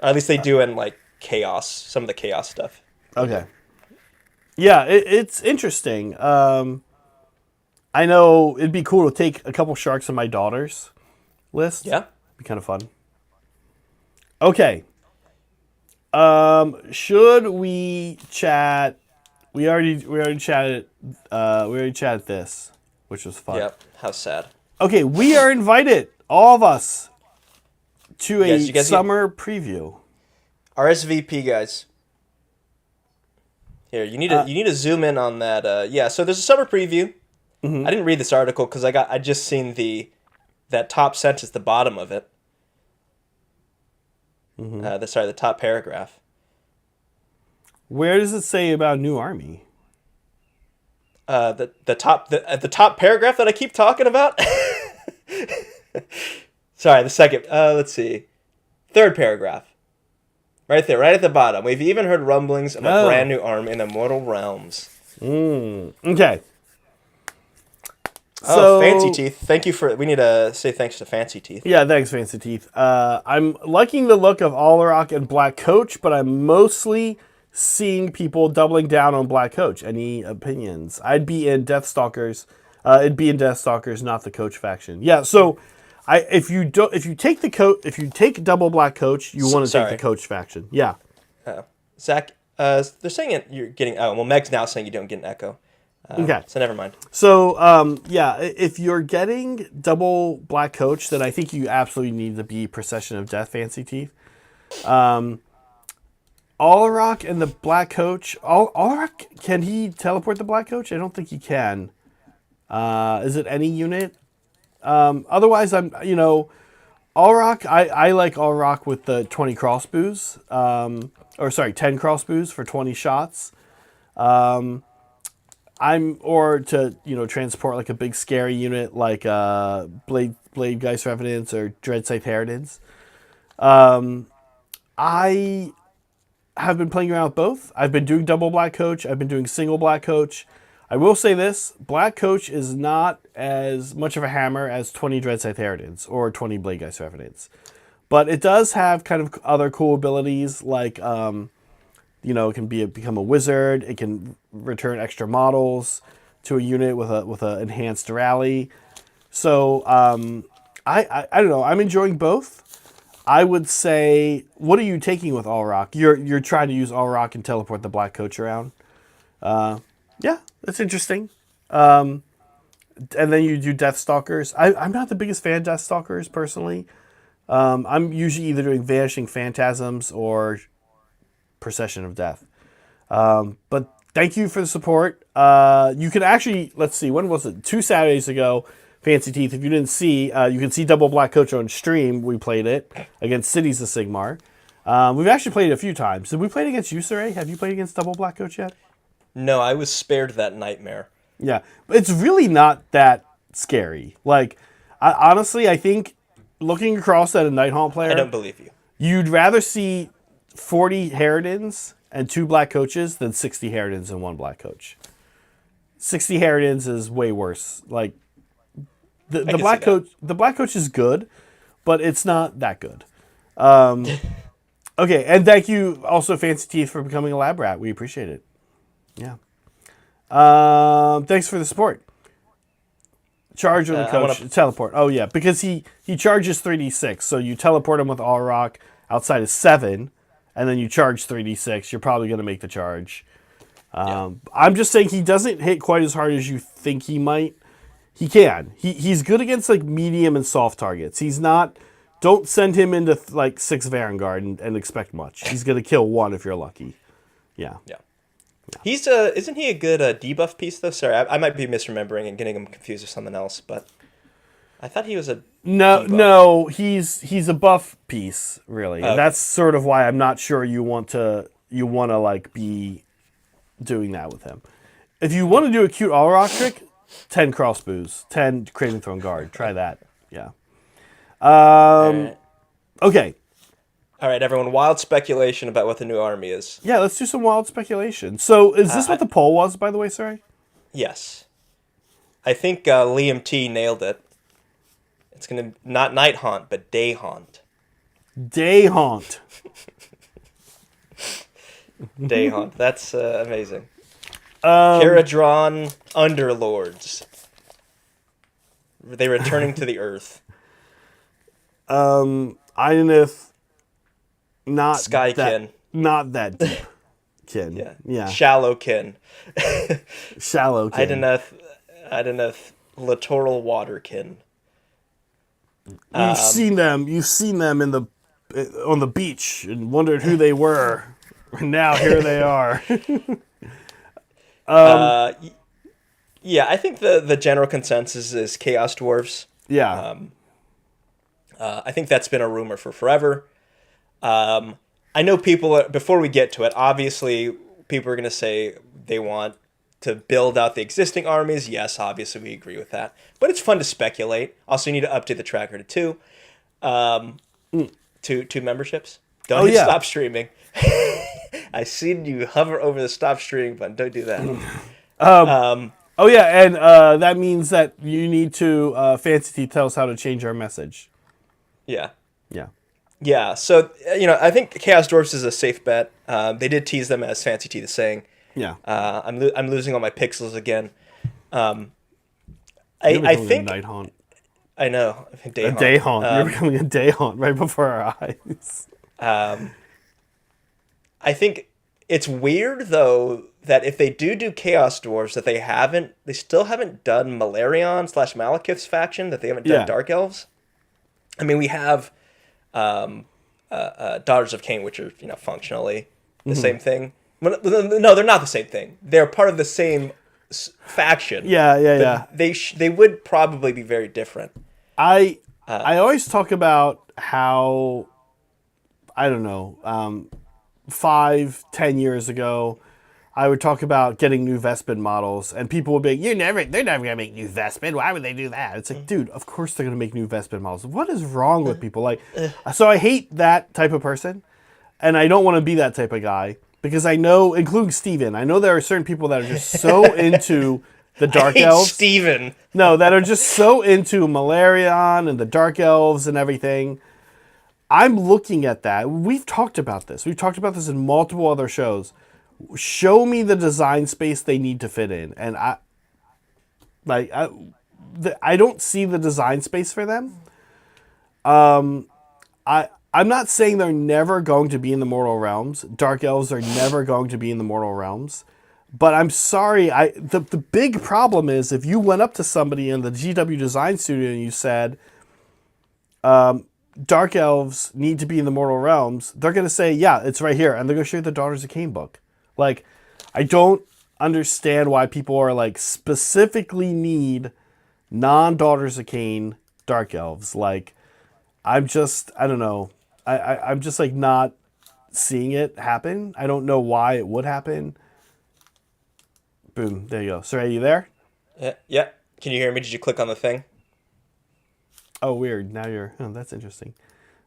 Or at least they do in like chaos, some of the chaos stuff. Okay. Yeah, it's interesting. I know it'd be cool to take a couple sharks on my daughter's list. Yeah. Be kind of fun. Okay. Should we chat? We already chatted. We already chatted this, which was fun. Yep. How sad. Okay, we are invited, all of us, to a you guys summer preview. RSVP guys. Here, you need to zoom in on that. Yeah, so there's a summer preview. Mm-hmm. I didn't read this article because I just seen that top sentence, the bottom of it. Mm-hmm. The top paragraph. Where does it say about new army? The top paragraph that I keep talking about. Sorry, the second. Let's see, 3rd paragraph. Right there, right at the bottom. We've even heard rumblings of a brand new army in the mortal realms. Okay. So, Fancy Teeth. Thank you we need to say thanks to Fancy Teeth. Yeah, thanks, Fancy Teeth. I'm liking the look of Alarak and Black Coach, but I'm mostly seeing people doubling down on Black Coach. Any opinions? I'd be in Deathstalkers. It'd be in Deathstalkers, not the Coach faction. Yeah, so if you take double Black Coach, you want to take the Coach faction. Yeah. Zach, they're saying you're getting. Oh, well, Meg's now saying you don't get an echo. Okay. So never mind. So, if you're getting double Black Coach, then I think you absolutely need to be Procession of Death, Fancy Teeth. Alarak and the Black Coach. Alarak, can he teleport the Black Coach? I don't think he can. Is it any unit? Otherwise, All Rock. I like All Rock with the 20 crossbows. 10 crossbows for 20 shots. Or to transport like a big scary unit like Blade Geist Revenants or Dread Scythe Heritans. I have been playing around with both. I've been doing double Black Coach. I've been doing single Black Coach. I will say this: Black Coach is not as much of a hammer as 20 Dread Scythe Heritans or 20 Blade Geist Revenants, but it does have kind of other cool abilities like it can become a wizard. It can return extra models to a unit with a enhanced rally. So I don't know. I'm enjoying both. I would say, what are you taking with All Rock? You're trying to use All Rock and teleport the Black Coach around. Yeah, that's interesting. And then you do Deathstalkers. I'm not the biggest fan of Deathstalkers personally. I'm usually either doing Vanishing Phantasms or Procession of Death. But thank you for the support. You can actually, let's see, when was it? 2 Saturdays ago, Fancy Teeth. If you didn't see, you can see Double Black Coach on stream. We played it against Cities of Sigmar. We've actually played it a few times. Did we play it against you, Saray? Have you played against Double Black Coach yet? No, I was spared that nightmare. Yeah, but it's really not that scary. Like, honestly, I think looking across at a Nighthaunt player, I don't believe you. You'd rather see 40 Heritans and 2 Black Coaches than 60 Heritans and 1 Black Coach. 60 Heritans is way worse. Like, the Black Coach is good, but it's not that good. Okay, and thank you also, Fancy Teeth, for becoming a lab rat. We appreciate it. Yeah. Thanks for the support. Charge with the coach, teleport. Oh yeah, because he charges 3d6, so you teleport him with All Rock outside of 7, and then you charge 3d6. You're probably going to make the charge. I'm just saying he doesn't hit quite as hard as you think he might. He can. He's good against like medium and soft targets. He's not. Don't send him into like 6 Vanguard and expect much. He's going to kill 1 if you're lucky. Yeah. Yeah. He's isn't he a good debuff piece though? Sorry, I might be misremembering and getting him confused with something else, but I thought he was a debuff. No, he's a buff piece, really. Okay. And that's sort of why I'm not sure you want to like be doing that with him. If you want to do a cute All Rock trick, 10 crossbows, 10 Craven Throne Guard. Try that. Yeah. Okay. All right, everyone. Wild speculation about what the new army is. Yeah, let's do some wild speculation. So, is this what the poll was, by the way, sorry? Yes. I think Liam T nailed it. It's going to not Night Haunt, but Day Haunt. Day Haunt. Day Haunt. That's amazing. Caradron Underlords. They returning to the Earth. Idenith. Not Skykin. Not that deep. Kin. Yeah. Shallow kin. Shallow kin. Idenith littoral waterkin. You've seen them in on the beach and wondered who they were. And now here they are. Yeah, I think the general consensus is Chaos Dwarfs. Yeah. I think that's been a rumor for forever. I know people, before we get to it, obviously people are going to say they want to build out the existing armies. Yes, obviously we agree with that. But it's fun to speculate. Also, you need to update the tracker to 2. 2 memberships. Don't stop streaming. I seen you hover over the stop streaming button. Don't do that. And that means that you need to, Fancy Teeth, tell us how to change our message. Yeah. Yeah. Yeah, so, I think Chaos Dwarfs is a safe bet. They did tease them, as Fancy Teeth is saying. Yeah. I'm losing all my pixels again. I think... Night Haunt. I know. Day Haunt. You're becoming a Day Haunt right before our eyes. I think it's weird, though, that if they do Chaos Dwarfs, that they still haven't done Malarion/Malekith's faction, that they haven't done Dark Elves. I mean, we have... Daughters of Cain, which are functionally the same thing. No, they're not the same thing. They're part of the same faction. Yeah. They would probably be very different. I always talk about how, I don't know, 5, 10 years ago, I would talk about getting new Vespin models, and people would be like, they're never gonna make new Vespin. Why would they do that? It's like, dude, of course they're gonna make new Vespin models. What is wrong with people? Like, so I hate that type of person, and I don't want to be that type of guy because I know, including Steven, I know there are certain people that are just so into the Dark Elves. Steven. No, that are just so into Malarion and the Dark Elves and everything. I'm looking at that. We've talked about this. We've talked about this in multiple other shows. Show me the design space they need to fit in, and I don't see the design space for them. I'm not saying they're never going to be in the Mortal Realms. Dark Elves are never going to be in the Mortal Realms. But I'm sorry, the big problem is if you went up to somebody in the GW Design Studio and you said, Dark Elves need to be in the Mortal Realms, they're going to say, yeah, it's right here. And they're going to show you the Daughters of Cain book. Like, I don't understand why people are like, specifically need non-Daughters of Cain Dark Elves. Like, I don't know. I'm just like not seeing it happen. I don't know why it would happen. Boom, there you go. Sorry, are you there? Yeah. Can you hear me? Did you click on the thing? Oh, weird. Now you're... Oh, that's interesting.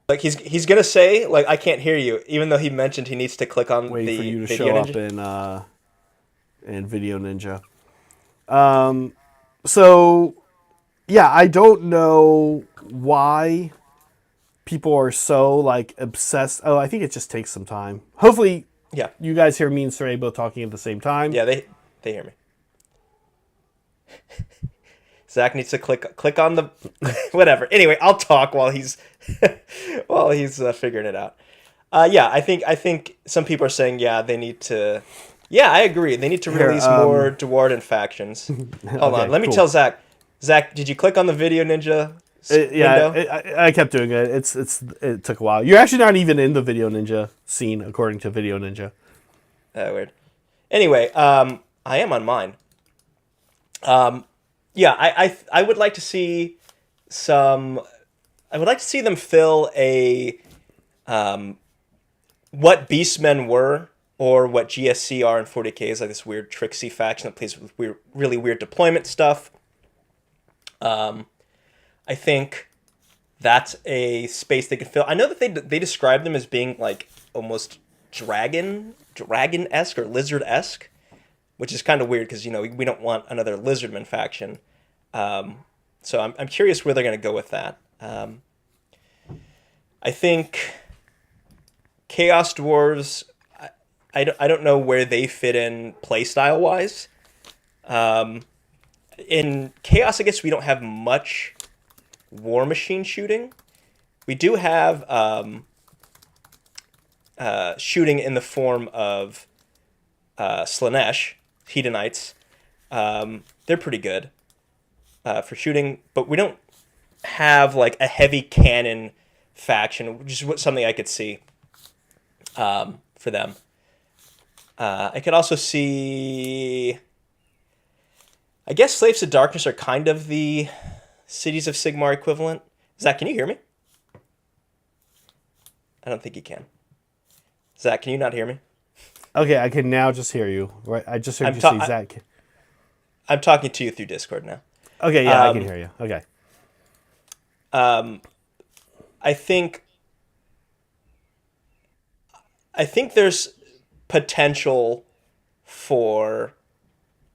Like, he's going to say, like, I can't hear you, even though he mentioned he needs to click on Wait the for you to Video show Ninja. up in Video Ninja. So, yeah, I don't know why people are so, like, obsessed. Oh, I think it just takes some time. Hopefully, Yeah. you guys hear me and Saray both talking at the same time. Yeah, they hear me. Zach needs to click on the whatever. Anyway, I'll talk while he's figuring it out. Yeah, I think some people are saying they need to. Yeah, I agree. They need to release more Dwarven factions. Hold on, let me tell Zach. Zach, did you click on the Video Ninja window? I kept doing it. It took a while. You're actually not even in the Video Ninja scene according to Video Ninja. Weird. Anyway, I am on mine. Yeah, I would like to see some. I would like to see them fill a what Beastmen were, or what GSC are in 40K is, like this weird tricksy faction that plays with really weird deployment stuff. I think that's a space they could fill. I know that they describe them as being like almost dragon-esque or lizard-esque, which is kind of weird because, we don't want another Lizardman faction. So I'm curious where they're going to go with that. I think Chaos Dwarves, I don't know where they fit in playstyle-wise. In Chaos, I guess we don't have much War Machine shooting. We do have shooting in the form of Slanesh, Hedonites. They're pretty good for shooting, but we don't have like a heavy cannon faction, which is something I could see for them. I could also see, I guess Slaves of Darkness are kind of the Cities of Sigmar equivalent. Zach, can you hear me? I don't think you can. Zach, can you not hear me? Okay, I can now just hear you. Right, I just heard you say Zach. I'm talking to you through Discord now. Okay, yeah, I can hear you. Okay. I think there's potential for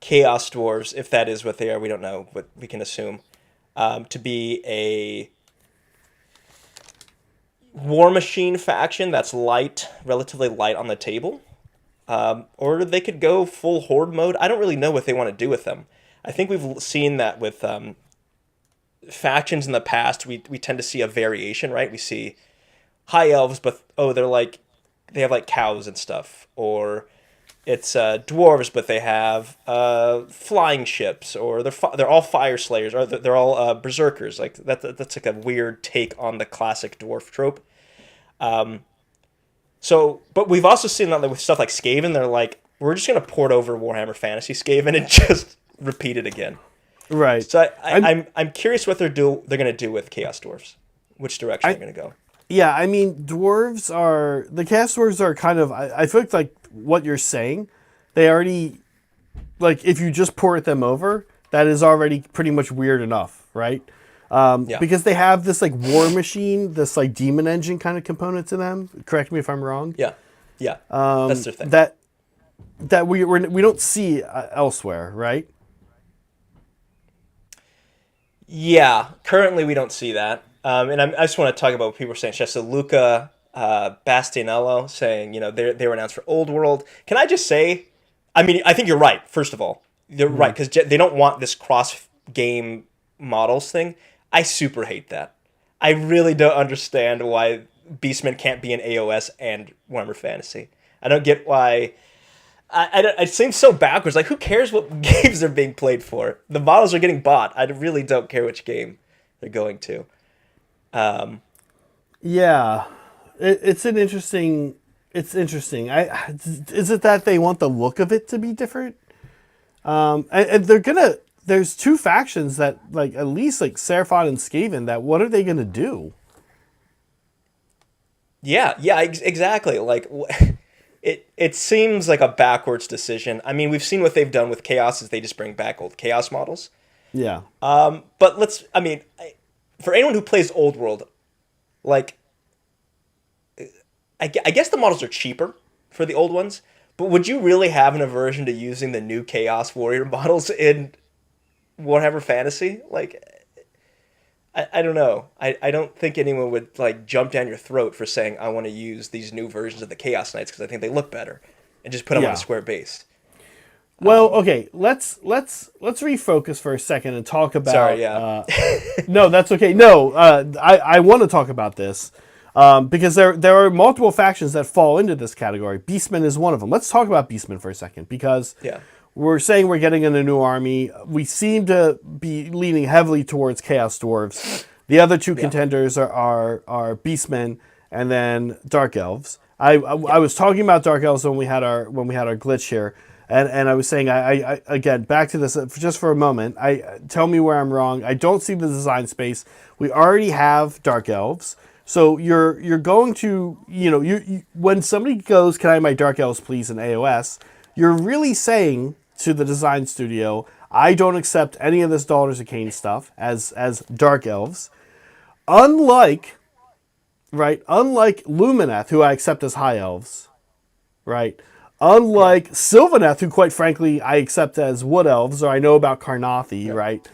Chaos Dwarves, if that is what they are. We don't know, but we can assume to be a War Machine faction that's relatively light on the table. Or they could go full Horde mode. I don't really know what they want to do with them. I think we've seen that with factions in the past. We tend to see a variation, right? We see High Elves, but they have like cows and stuff. Or it's Dwarves, but they have flying ships. Or they're all Fire Slayers. Or they're all Berserkers. Like that's like a weird take on the classic dwarf trope. But we've also seen that with stuff like Skaven, they're like, we're just going to port over Warhammer Fantasy Skaven and just repeat it again. Right. So I'm curious what they're going to do with Chaos Dwarfs, which direction they're going to go. Yeah, I mean, the Chaos Dwarves are kind of, I feel like what you're saying, they already, like, if you just port them over, that is already pretty much weird enough, right? Yeah. Because they have this, like, war machine, this, like, demon engine kind of component to them. Correct me if I'm wrong. Yeah. Yeah. That's their thing. That we don't see elsewhere, right? Yeah, currently we don't see that. And I just want to talk about what people are saying. So Luca Bastianello saying, they were announced for Old World. Can I just say, I mean, I think you're right, first of all. You're right, because they don't want this cross-game models thing. I super hate that. I really don't understand why Beastmen can't be in AOS and Warhammer Fantasy. I don't get why... it seems so backwards. Like, who cares what games they're being played for? The models are getting bought. I really don't care which game they're going to. Yeah, it's interesting. Is it that they want the look of it to be different? And they're gonna. There's two factions that, like, at least, like, Seraphon and Skaven. That what are they gonna do? Yeah, exactly. Like, it seems like a backwards decision. I mean, we've seen what they've done with Chaos is they just bring back old Chaos models. Yeah. But for anyone who plays Old World, like, I guess the models are cheaper for the old ones, but would you really have an aversion to using the new Chaos Warrior models in Warhammer Fantasy? Like, I don't know. I don't think anyone would, like, jump down your throat for saying, I want to use these new versions of the Chaos Knights because I think they look better, and just put them on a square base. Well, okay, let's refocus for a second and talk about. Sorry, yeah. No, that's okay. No, I want to talk about this because there are multiple factions that fall into this category. Beastmen is one of them. Let's talk about Beastmen for a second because we're saying we're getting in a new army. We seem to be leaning heavily towards Chaos Dwarves. The other two contenders are Beastmen and then Dark Elves. I was talking about Dark Elves when we had our glitch here. And I was saying, I again, back to this just for a moment. Tell me where I'm wrong. I don't see the design space. We already have Dark Elves. So you're going to, you when somebody goes, can I have my Dark Elves please in AOS, you're really saying to the design studio, I don't accept any of this Daughters of Cain stuff as Dark Elves. Unlike Lumineth, who I accept as High Elves, right? Unlike Sylvaneth, who quite frankly I accept as Wood Elves, or I know about Karnathi, right?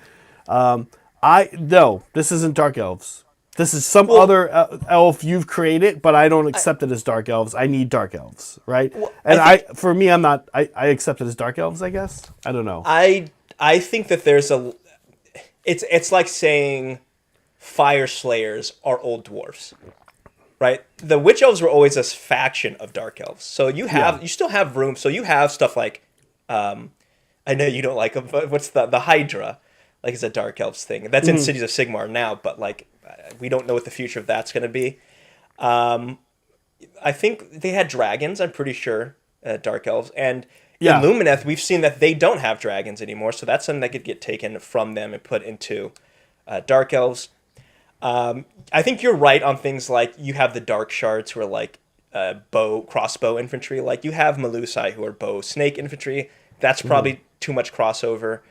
No, this isn't Dark Elves. This is some other elf you've created, but I don't accept it as Dark Elves. I need Dark Elves, right? Well, and I accept it as Dark Elves, I guess. I don't know. I think that there's it's like saying Fire Slayers are Old Dwarfs. Right, the Witch Elves were always a faction of Dark Elves, so you still have room. So you have stuff like, I know you don't like them, but what's the Hydra? Like, it's a Dark Elves thing. That's in Cities of Sigmar now, but like we don't know what the future of that's going to be. I think they had dragons. I'm pretty sure Dark Elves, and in Lumineth we've seen that they don't have dragons anymore. So that's something that could get taken from them and put into Dark Elves. I think you're right on things like you have the Dark Shards who are like crossbow infantry. Like you have Melusai who are bow snake infantry. That's probably too much crossover.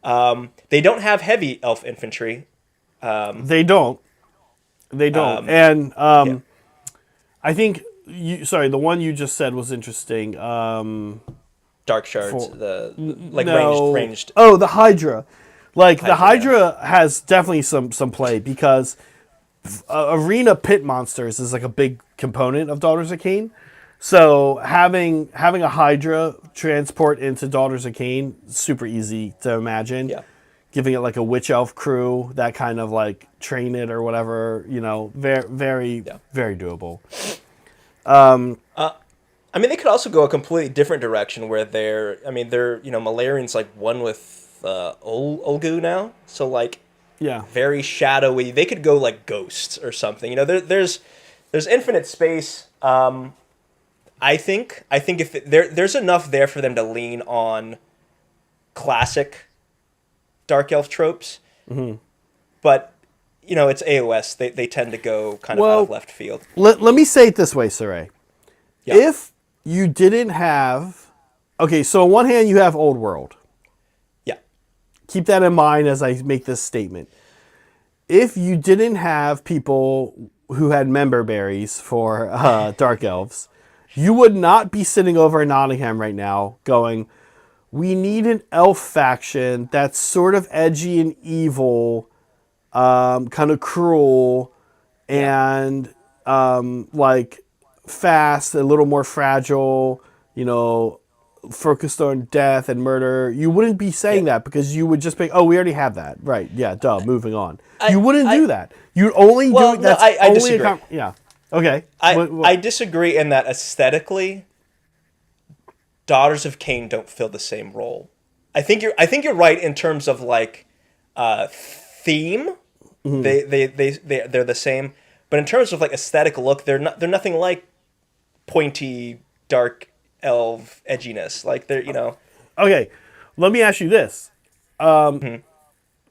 They don't have heavy elf infantry. They don't. And I think the one you just said was interesting. Dark Shards, ranged. Oh, the Hydra. The Hydra has definitely some play because arena pit monsters is like a big component of Daughters of Cain. So having a Hydra transport into Daughters of Cain, super easy to imagine. Yeah. Giving it like a witch elf crew that kind of like train it or whatever, very, very, very doable. I mean, they could also go a completely different direction where they're Malarian's like one with Olgu now, so like very shadowy. They could go like ghosts or something. There's infinite space. I think if there's enough there for them to lean on classic dark elf tropes. But it's AOS. They tend to go kind of out of left field. Let me say it this way, Saray. Yeah. If you didn't have... Okay, so on one hand, you have Old World. Yeah. Keep that in mind as I make this statement. If you didn't have people who had member berries for Dark Elves, you would not be sitting over in Nottingham right now going, we need an elf faction that's sort of edgy and evil, kind of cruel, and like fast, a little more fragile, focused on death and murder. You wouldn't be saying that because you would just be, oh, we already have that. Right. Yeah, duh, moving on. You wouldn't do that. You'd only do it. That's I disagree. Yeah. Okay. I disagree in that aesthetically, Daughters of Cain don't fill the same role. I think you're right in terms of like theme. They're the same, but in terms of like aesthetic look, they're nothing like pointy dark elf edginess. Like they're Okay, let me ask you this. One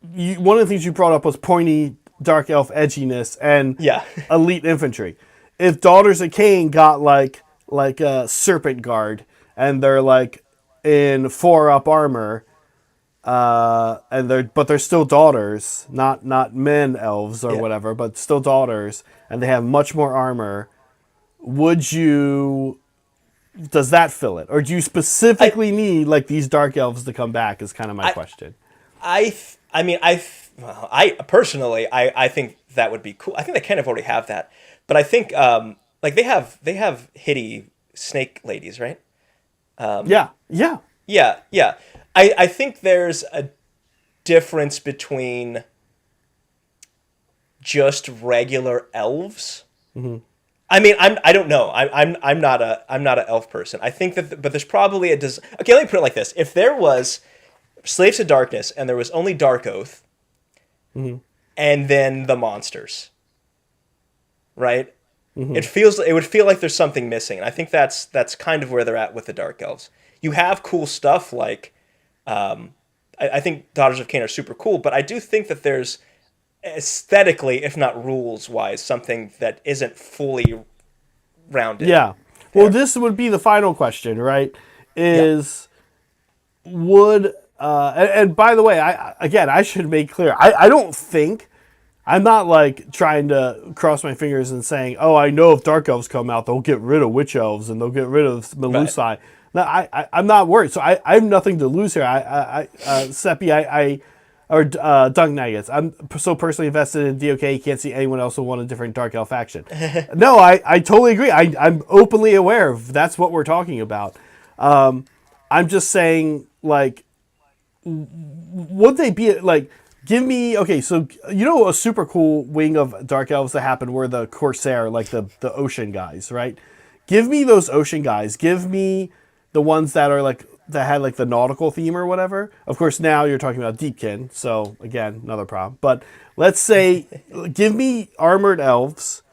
of the things you brought up was pointy dark elf edginess and elite infantry. If Daughters of Cain got like a serpent guard and they're like in 4-up armor, and they're still daughters, not men elves or whatever, but still daughters, and they have much more armor, does that fill it? Or do you specifically need like these dark elves to come back is kind of my question. I personally think that would be cool. I think they kind of already have that. But I think like they have hitty snake ladies, right? Yeah. I think there's a difference between just regular elves. I mean, I don't know. I'm not an elf person. I think that, but there's probably okay, let me put it like this: if there was Slaves to Darkness and there was only Dark Oath, and then the monsters, right? It would feel like there's something missing, and I think that's kind of where they're at with the Dark Elves. You have cool stuff like, I think Daughters of Cain are super cool, but I do think that there's aesthetically, if not rules-wise, something that isn't fully rounded. Yeah. Well, this would be the final question, right? Would and by the way, I should make clear, I don't think, I'm not like trying to cross my fingers and saying, oh, I know if Dark Elves come out, they'll get rid of Witch Elves and they'll get rid of Melusai. Right. No, I'm not worried. So I have nothing to lose here. Seppi, or Dunk Nuggets. I'm so personally invested in DOK, you can't see anyone else who want a different Dark Elf faction. No, I totally agree. I'm openly aware of that's what we're talking about. I'm just saying, like, would they be, like, give me, okay, so, a super cool wing of Dark Elves that happened were the Corsair, like the ocean guys, right? Give me those ocean guys. Give me the ones that are like that had like the nautical theme or whatever. Of course, now you're talking about Deepkin, so again, another problem. But let's say, give me armored elves,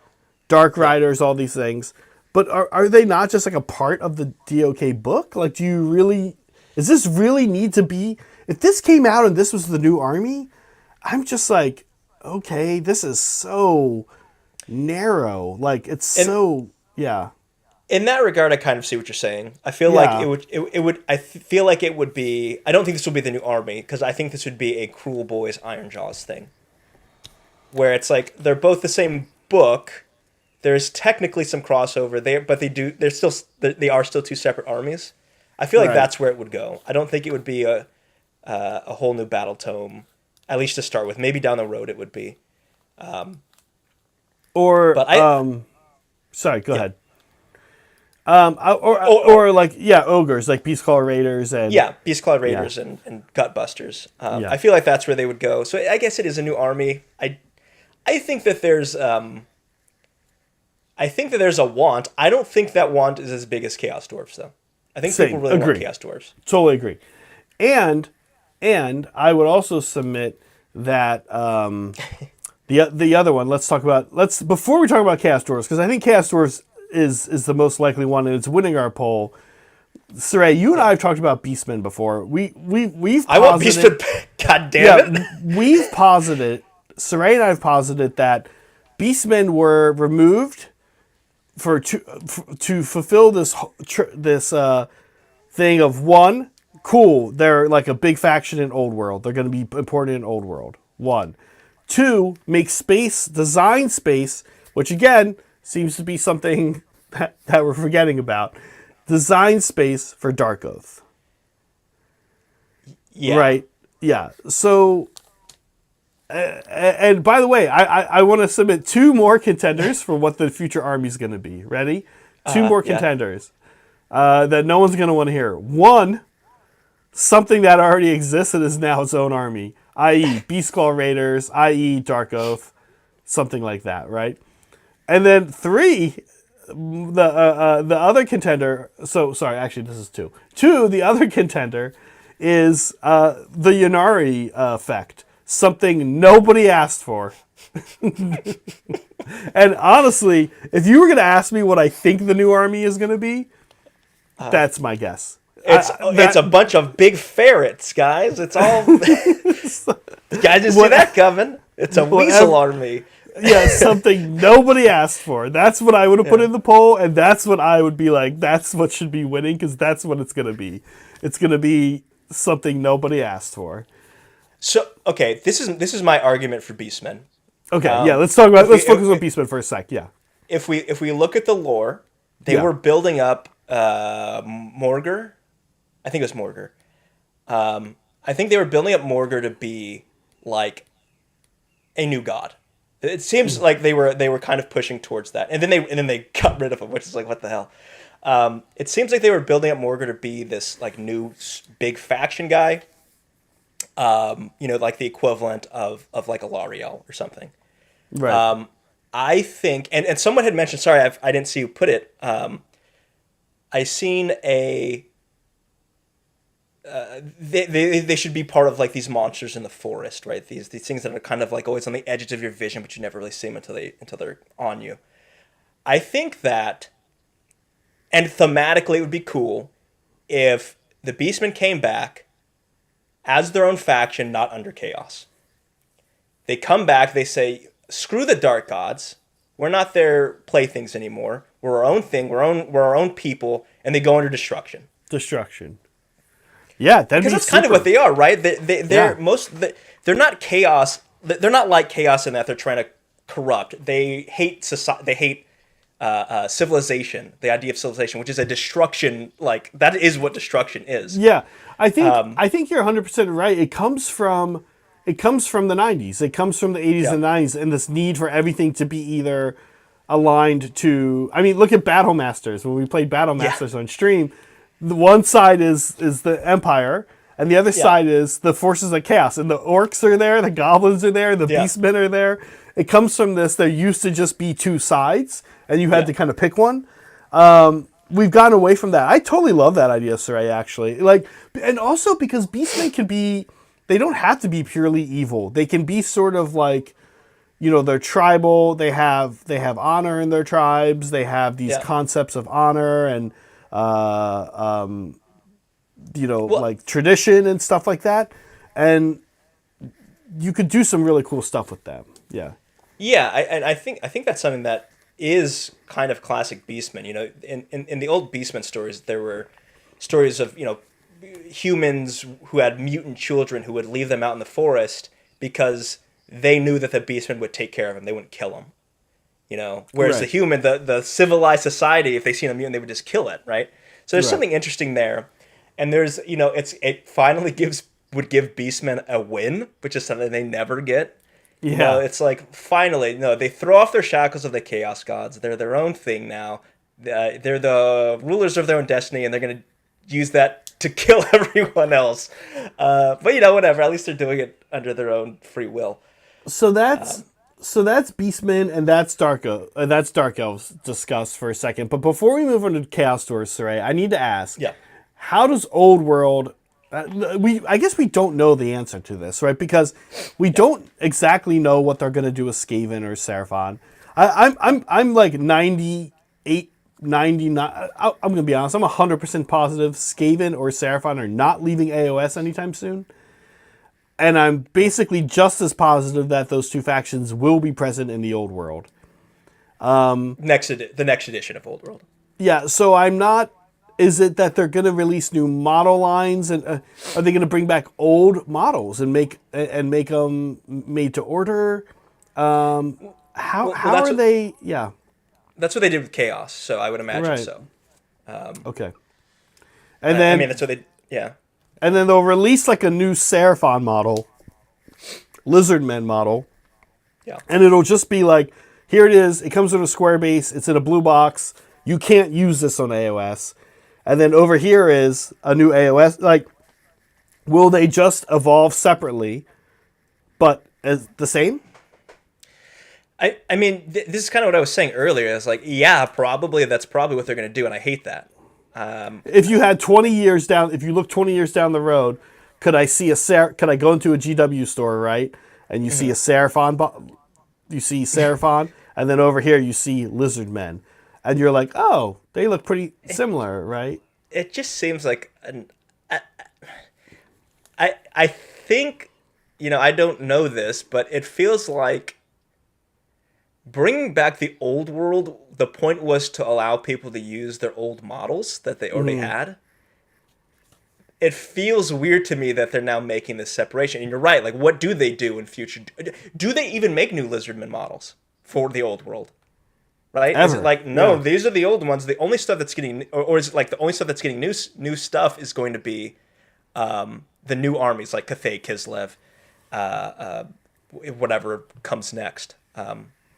dark riders, all these things. But are they not just like a part of the DOK book? Like, does this really need to be? If this came out and this was the new army, I'm just like, okay, this is so narrow. Like, it's yeah. In that regard, I kind of see what you're saying. I feel like it would. I feel like it would be. I don't think this would be the new army because I think this would be a Cruel Boys Iron Jaws thing, where it's like they're both the same book. There's technically some crossover there, but they are still two separate armies. I feel like that's where it would go. I don't think it would be a whole new battle tome, at least to start with. Maybe down the road it would be. Sorry, go ahead. Or like ogres like Beastclaw Raiders and Beastclaw Raiders and Gutbusters. I feel like that's where they would go. So I guess it is a new army. I think that there's a want. I don't think that want is as big as Chaos Dwarfs though. I think people really want Chaos Dwarfs. Totally agree. And I would also submit that the other one. Before we talk about Chaos Dwarfs, because I think Chaos Dwarfs is the most likely one, and it's winning our poll. Saray, you and I have talked about Beastmen before. We've I want Beastmen. God damn it! We've posited. Saray and I have posited that Beastmen were removed to fulfill this thing of one. Cool, they're like a big faction in Old World. They're going to be important in Old World. One, two, make space, design space, which again seems to be something that we're forgetting about. Design space for Dark Oath. Yeah. Right. Yeah. So, and by the way, I want to submit 2 more contenders for what the future army is going to be. Ready? 2 more contenders that no one's going to want to hear. One, something that already exists and is now its own army, i.e. Beastskull Raiders, i.e. Dark Oath, something like that, right? And then 3, the other contender. So sorry, actually, this is 2. 2, the other contender is the Yannari effect, something nobody asked for. And honestly, if you were going to ask me what I think the new army is going to be, that's my guess. It's a bunch of big ferrets, guys. It's all. Guys didn't see that coming. It's a weasel army. Yeah, something nobody asked for. That's what I would have put in the poll, and that's what I would be like, that's what should be winning, because that's what it's going to be. It's going to be something nobody asked for. So, okay, this is my argument for Beastmen. Okay, let's focus on Beastmen for a sec, yeah. If we look at the lore, they were building up Morgur. I think it was Morgur. I think they were building up Morgur to be like a new god. It seems like they were kind of pushing towards that, and then they got rid of him, which is like, what the hell? It seems like they were building up Morgur to be this like new big faction guy. Like the equivalent of like a Lariel or something. Right. I think, and someone had mentioned, sorry, I didn't see who put it. I seen a. They should be part of like these monsters in the forest, right? These things that are kind of like always on the edges of your vision, but you never really see them until they're on you. I think that, and thematically, it would be cool if the Beastmen came back as their own faction, not under Chaos. They come back, they say, screw the Dark Gods. We're not their playthings anymore. We're our own thing. We're our own people, and they go under destruction. Yeah, that'd because that's kind of what they are, right? They're not Chaos. They're not like Chaos in that they're trying to corrupt. They hate society. They hate civilization. The idea of civilization, which is a destruction. Like that is what destruction is. Yeah, I think you're 100% right. It comes from the 90s. It comes from the 80s and 90s, and this need for everything to be either aligned to. I mean, look at Battle Masters. When we played Battle Masters on stream, the one side is the Empire, and the other side is the forces of Chaos. And the orcs are there, the goblins are there, the beastmen are there. It comes from this. There used to just be 2 sides, and you had to kind of pick one. We've gone away from that. I totally love that idea, Saray, actually. And also because beastmen can be, they don't have to be purely evil. They can be sort of like, they're tribal. They have honor in their tribes. They have these concepts of honor and like tradition and stuff like that. And you could do some really cool stuff with them. Yeah. Yeah, I think that's something that is kind of classic Beastmen. In the old Beastmen stories, there were stories of humans who had mutant children who would leave them out in the forest because they knew that the Beastmen would take care of them. They wouldn't kill them. Whereas the human, the civilized society, if they seen a mutant, they would just kill it, right? So there's something interesting there, and there's it finally would give Beastmen a win, which is something they never get. Yeah, it's like finally, they throw off their shackles of the Chaos Gods. They're their own thing now. They're the rulers of their own destiny, and they're going to use that to kill everyone else. But whatever. At least they're doing it under their own free will. So that's Beastmen and that's Dark Elves discussed for a second. But before we move on to Chaos Dwarfs, Saray, I need to ask: how does Old World? I guess we don't know the answer to this, right? Because we don't exactly know what they're going to do with Skaven or Seraphon. I'm like 98% 99. I'm going to be honest. I'm 100% positive Skaven or Seraphon are not leaving AOS anytime soon. And I'm basically just as positive that those two factions will be present in the Old World. The next edition of Old World. Yeah, so I'm not. Is it that they're going to release new model lines, and are they going to bring back old models and make them made to order? How are they? Yeah, that's what they did with Chaos. So I would imagine right. so. Okay, and then I mean that's what they. Yeah. And then they'll release like a new Seraphon model, Lizardmen model. Yeah. And it'll just be like, here it is. It comes with a square base. It's in a blue box. You can't use this on AOS. And then over here is a new AOS. Like, will they just evolve separately, but as the same? I mean, this is kind of what I was saying earlier. It's like, yeah, probably that's probably what they're going to do, and I hate that. If you had 20 years down, if you look 20 years down the road, could I go into a GW store, right? And you see a Seraphon, you see Seraphon, and then over here you see Lizardmen. And you're like, oh, they look pretty similar, right? It just seems like I think, I don't know this, but it feels like bringing back the old world, the point was to allow people to use their old models that they already had. It feels weird to me that they're now making this separation. And you're right, like, what do they do in future? Do they even make new Lizardman models for the old world? Right? Ever. Is it like, no, these are the old ones. The only stuff that's getting, or is it like the only stuff that's getting new stuff is going to be the new armies, like Cathay, Kislev, whatever comes next.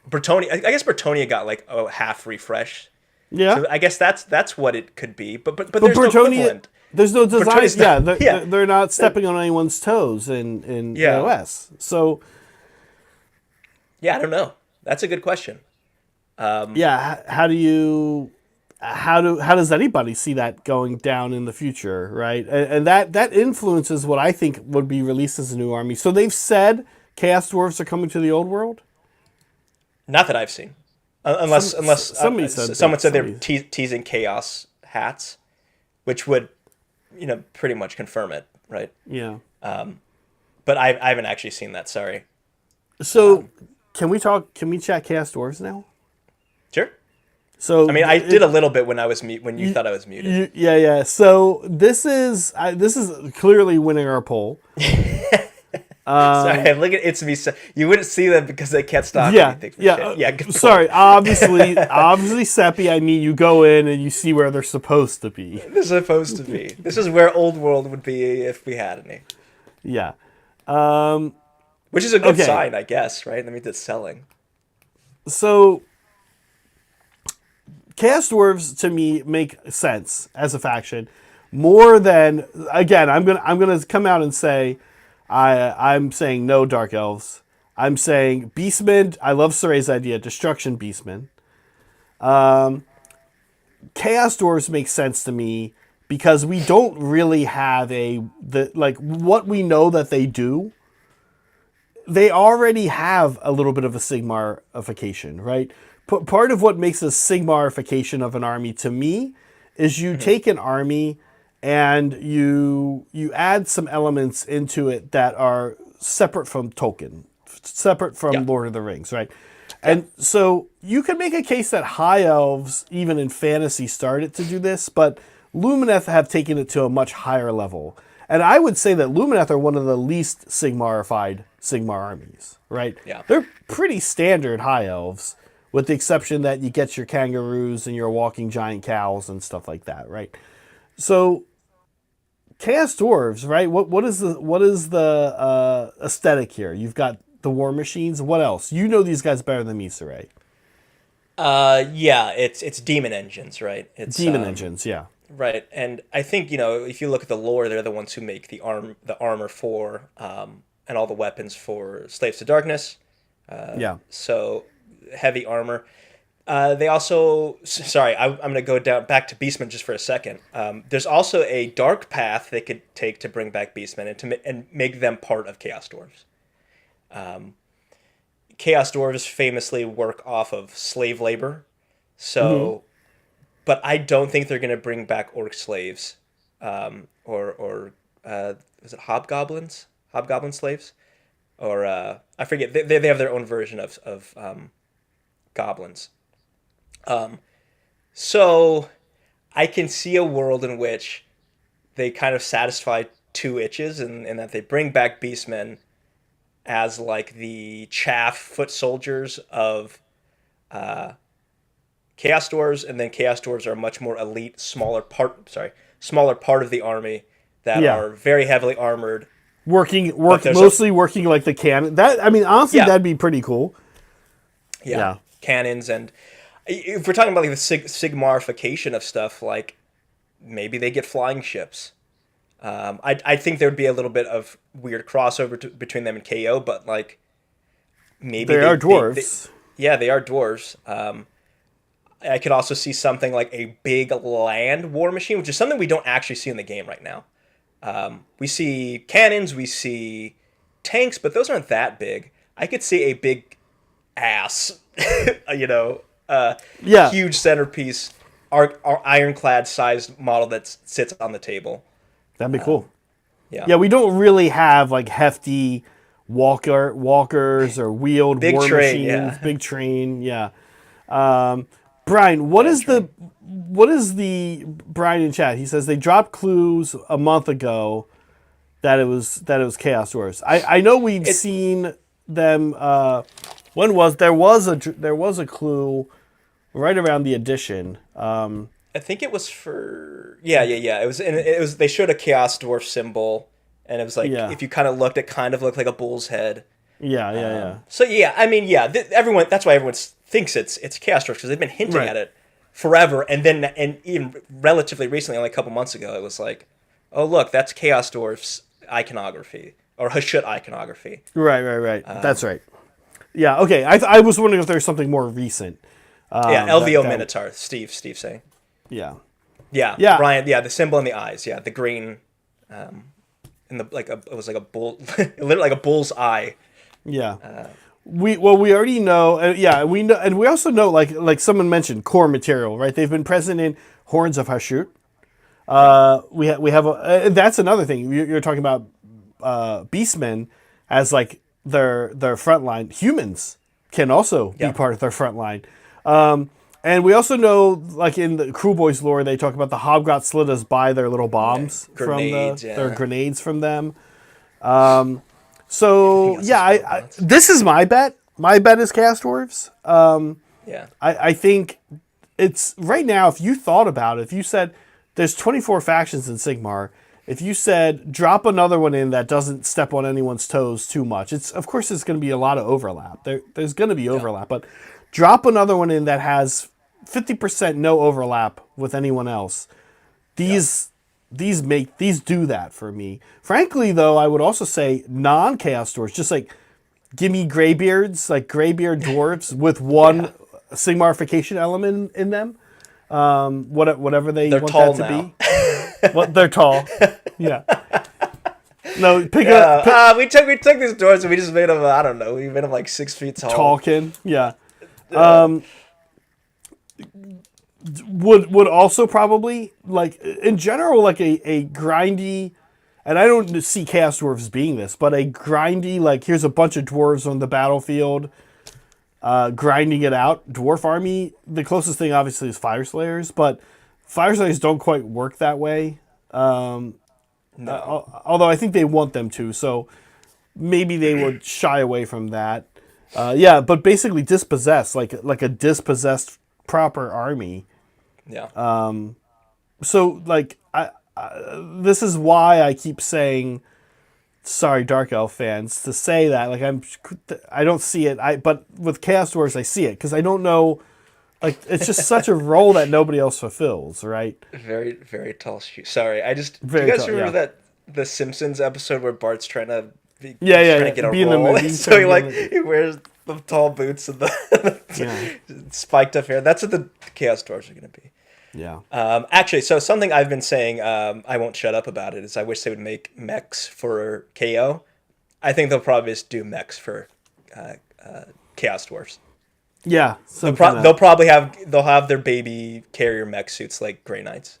Bretonia, I guess Bretonia got like a half refresh. Yeah. So I guess that's what it could be. But there's no equivalent. There's no design. Not, they're not stepping on anyone's toes in AOS. So yeah, I don't know. That's a good question. How does anybody see that going down in the future, right? And that influences what I think would be released as a new army. So they've said Chaos Dwarfs are coming to the Old World. Not that I've seen, unless someone said they're teasing Chaos hats, which would, pretty much confirm it, right? Yeah. But I haven't actually seen that. Sorry. So can we chat Chaos Dwarfs now? Sure. So I mean, I did a little bit when you thought I was muted. Yeah. So this is clearly winning our poll. Sorry, look at it's me. You wouldn't see them because they can't stop anything. Yeah. Sorry, obviously, Seppi. I mean, you go in and you see where they're supposed to be. They're supposed to be. This is where Old World would be if we had any. Yeah. Which is a good sign, I guess, right? That means it's selling. So, Chaos Dwarves to me make sense as a faction more than, again, I'm gonna come out and say I'm saying no Dark Elves. I'm saying Beastmen. I love Saray's idea, Destruction Beastmen. Chaos Dwarves makes sense to me because we don't really have what we know that they do. They already have a little bit of a Sigmarification, right? Part of what makes a Sigmarification of an army to me is you take an army and you add some elements into it that are separate from Tolkien, separate from Lord of the Rings, right? And so you can make a case that High Elves, even in fantasy, started to do this, but Lumineth have taken it to a much higher level. And I would say that Lumineth are one of the least Sigmarified Sigmar armies, right? Yeah. They're pretty standard High Elves, with the exception that you get your kangaroos and your walking giant cows and stuff like that, right? So Chaos Dwarves, right? What is the aesthetic here? You've got the war machines. What else? You know these guys better than me, Saray. It's demon engines, right? It's demon engines, yeah. Right, and I think if you look at the lore, they're the ones who make the armor for and all the weapons for Slaves to Darkness. So heavy armor. They also, sorry, I'm going to go back to Beastmen just for a second. There's also a dark path they could take to bring back Beastmen and make them part of Chaos Dwarves. Chaos Dwarves famously work off of slave labor, so but I don't think they're gonna bring back orc slaves, or is it hobgoblins? Hobgoblin slaves, or I forget. They have their own version of goblins. So I can see a world in which they kind of satisfy two itches, and that they bring back beastmen as like the chaff foot soldiers of Chaos Dwarves, and then Chaos Dwarves are a much more elite, smaller part of the army that Yeah. are very heavily armored. Mostly working like the cannon. That, I mean, honestly, Yeah. that'd be pretty cool. Yeah, cannons, and if we're talking about like the Sigmarification of stuff, like maybe they get flying ships. I think there would be a little bit of weird crossover between them and KO, but like maybe They are dwarves. Yeah, they are dwarves. I could also see something like a big land war machine, which is something we don't actually see in the game right now. We see cannons, we see tanks, but those aren't that big. I could see a big ass, Yeah. huge centerpiece, our ironclad sized model that sits on the table. That'd be cool. Yeah. Yeah, we don't really have like hefty walkers or wheeled Big war train, machines, yeah. big train. Yeah. Brian, what is the Brian in chat? He says they dropped clues a month ago that it was Chaos Dwarfs. I know we've seen them. When was there was a clue right around the edition. I think it was for It was they showed a Chaos Dwarf symbol, and it was like if you kind of looked, it kind of looked like a bull's head. Yeah. So yeah, I mean, everyone. That's why everyone thinks it's Chaos Dwarfs, because they've been hinting Right. at it forever, and even relatively recently, only a couple months ago, it was like, oh look, that's Chaos Dwarfs iconography or Hashut iconography. Right. That's right. Yeah. Okay. I was wondering if there's something more recent. LVO Minotaur. Steve saying. Yeah. Yeah. Brian. Yeah, the symbol in the eyes. Yeah, the green. In the it was like a bull, literally like a bull's eye. Yeah. We already know. We know, and we also know like someone mentioned core material, right? They've been present in Horns of Hashut. We have that's another thing. You're talking about beastmen as like their front line. Humans can also be part of their front line. And we also know, like in the Crew Boys lore, they talk about the Hobgot Slittas buy their little bombs their grenades from them. So yeah, this is my bet. My bet is Chaos Dwarfs. I think it's right now. If you thought about it, if you said there's 24 factions in Sigmar, if you said drop another one in that doesn't step on anyone's toes too much, of course there's going to be a lot of overlap. There's going to be overlap, but drop another one in that has 50% no overlap with anyone else. These do that for me. Frankly, though, I would also say non-Chaos Dwarfs, just like give me graybeards, like graybeard dwarves with one Sigmarification element in them. Whatever they want that to be. Well, they're tall. Yeah. No, we took these dwarves and we just made them. I don't know. We made them like 6 feet tall. Talkin. Yeah. Would also probably, like, in general, like a grindy, and I don't see Chaos Dwarfs being this, but a grindy, like, here's a bunch of dwarves on the battlefield, grinding it out. Dwarf army, the closest thing obviously is Fire Slayers, but Fire Slayers don't quite work that way. Although I think they want them to, so maybe they would shy away from that. But basically dispossess, like a dispossessed proper army. Yeah. So like this is why I keep saying, sorry, Dark Elf fans, to say that like I don't see it. But with Chaos Dwarfs I see it because I don't know. Like it's just such a role that nobody else fulfills, right? Very, very tall shoe. Sorry, do you guys remember that the Simpsons episode where Bart's trying to get a role? So he wears the tall boots and the spiked up hair. That's what the Chaos Dwarfs are going to be. Yeah. Actually, so something I've been saying, I won't shut up about it, is I wish they would make mechs for KO. I think they'll probably just do mechs for Chaos Dwarfs. Yeah, They'll have their baby carrier mech suits like Grey Knights.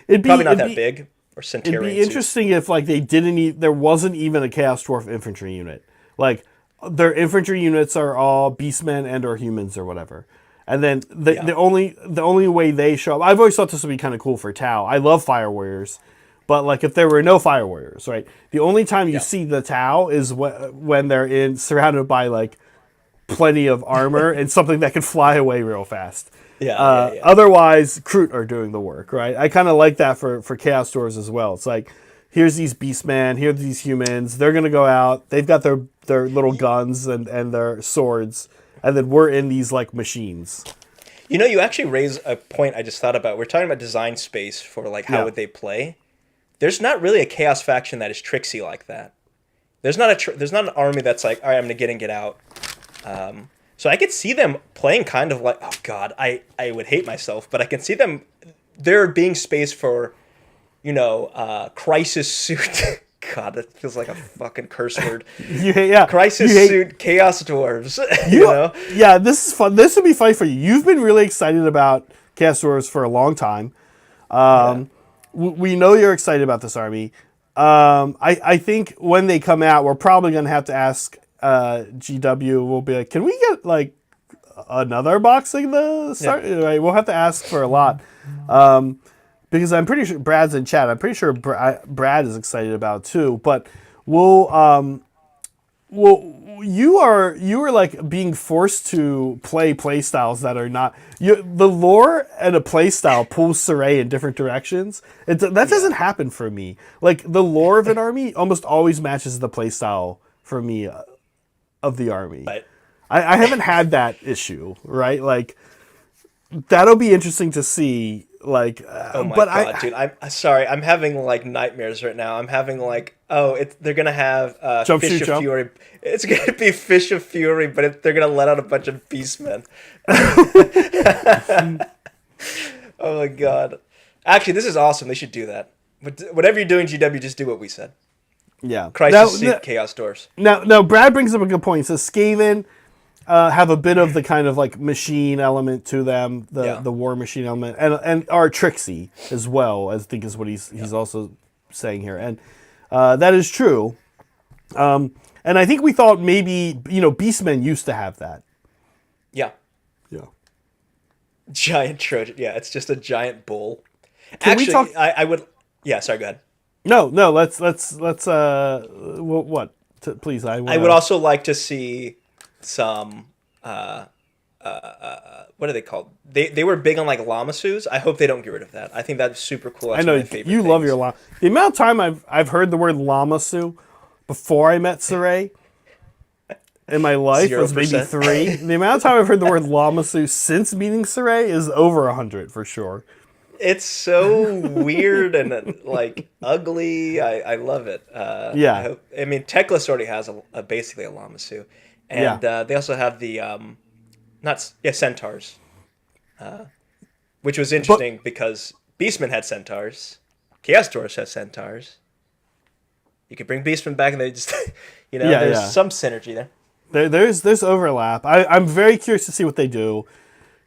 Probably not that big, or It'd Centurion be interesting if like they didn't. There wasn't even a Chaos Dwarf infantry unit. Like their infantry units are all beastmen and or humans or whatever. And then the only way they show up. I've always thought this would be kind of cool for Tau. I love Fire Warriors, but like if there were no Fire Warriors, right? The only time you see the Tau is when they're surrounded by like plenty of armor and something that can fly away real fast. Otherwise, Kroot are doing the work, right? I kind of like that for Chaos Dwarfs as well. It's like, here's these beastmen, here's these humans. They're going to go out. They've got their little guns and their swords. And then we're in these, like, machines. You know, you actually raise a point I just thought about. We're talking about design space for, like, how would they play. There's not really a Chaos faction that is tricksy like that. There's not an army that's like, all right, I'm going to get in, get out. So I could see them playing kind of like, oh god, I would hate myself, but I can see them, there being space for, crisis suit. God, that feels like a fucking curse word. Crisis suit Chaos Dwarves. Yeah, this is fun. This would be fun for you. You've been really excited about Chaos Dwarves for a long time. We know you're excited about this army. I think when they come out, we're probably going to have to ask GW. We'll be like, can we get like another boxing the start? Yeah. Right, we'll have to ask for a lot. Because I'm pretty sure Brad's in chat. I'm pretty sure Brad is excited about it too. But you are like being forced to play styles that are not the lore, and a play style pulls Saray in different directions. That doesn't happen for me. Like the lore of an army almost always matches the play style for me of the army. Right. I haven't had that issue, right? Like that'll be interesting to see. Like, oh my god, dude! I'm sorry. I'm having like nightmares right now. I'm having like, they're gonna have Fish of Fury. It's gonna be Fish of Fury, but they're gonna let out a bunch of beastmen. Oh my god! Actually, this is awesome. They should do that. But whatever you're doing, GW, just do what we said. Yeah. Crisis Suit Chaos Dwarfs. Now, Brad brings up a good point. He says Skaven have a bit of the kind of like machine element to them, the war machine element, and are tricksy as well, I think is what he's also saying here. And that is true. And I think we thought maybe, Beastmen used to have that. Yeah. Yeah. Giant Trojan. Yeah, it's just a giant bull. Can we talk? I would. Yeah, sorry, go ahead. No, let's what? Please, I would also like to see some what are they called? They were big on like Lamasus. I hope they don't get rid of that. I think that's super cool. That's I know you love your Lama. The amount of time I've heard the word Lamasu before I met Saray in my life 0%. Was maybe 3. The amount of time I've heard the word Lamasu since meeting Saray is over 100 for sure. It's so weird and like ugly. I love it. Yeah. I mean, Teclis already has basically a Lamasu. And they also have the centaurs, which was interesting because Beastmen had centaurs, Chaos Dwarfs has centaurs. You could bring Beastmen back, and they just, there's some synergy there. There's overlap. I'm very curious to see what they do.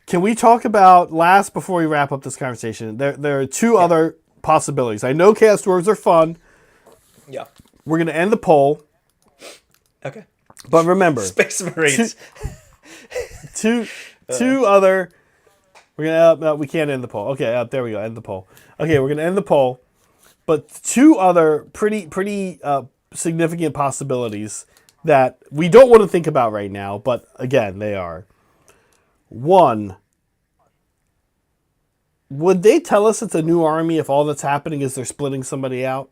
Can we talk about before we wrap up this conversation? There are 2 other possibilities. I know Chaos Dwarves are fun. Yeah, we're gonna end the poll. Okay. But remember, Space Marines. Two other. We're gonna. We can't end the poll. Okay, there we go. End the poll. Okay, we're gonna end the poll. But 2 other pretty significant possibilities that we don't want to think about right now. But again, they are. 1. Would they tell us it's a new army if all that's happening is they're splitting somebody out?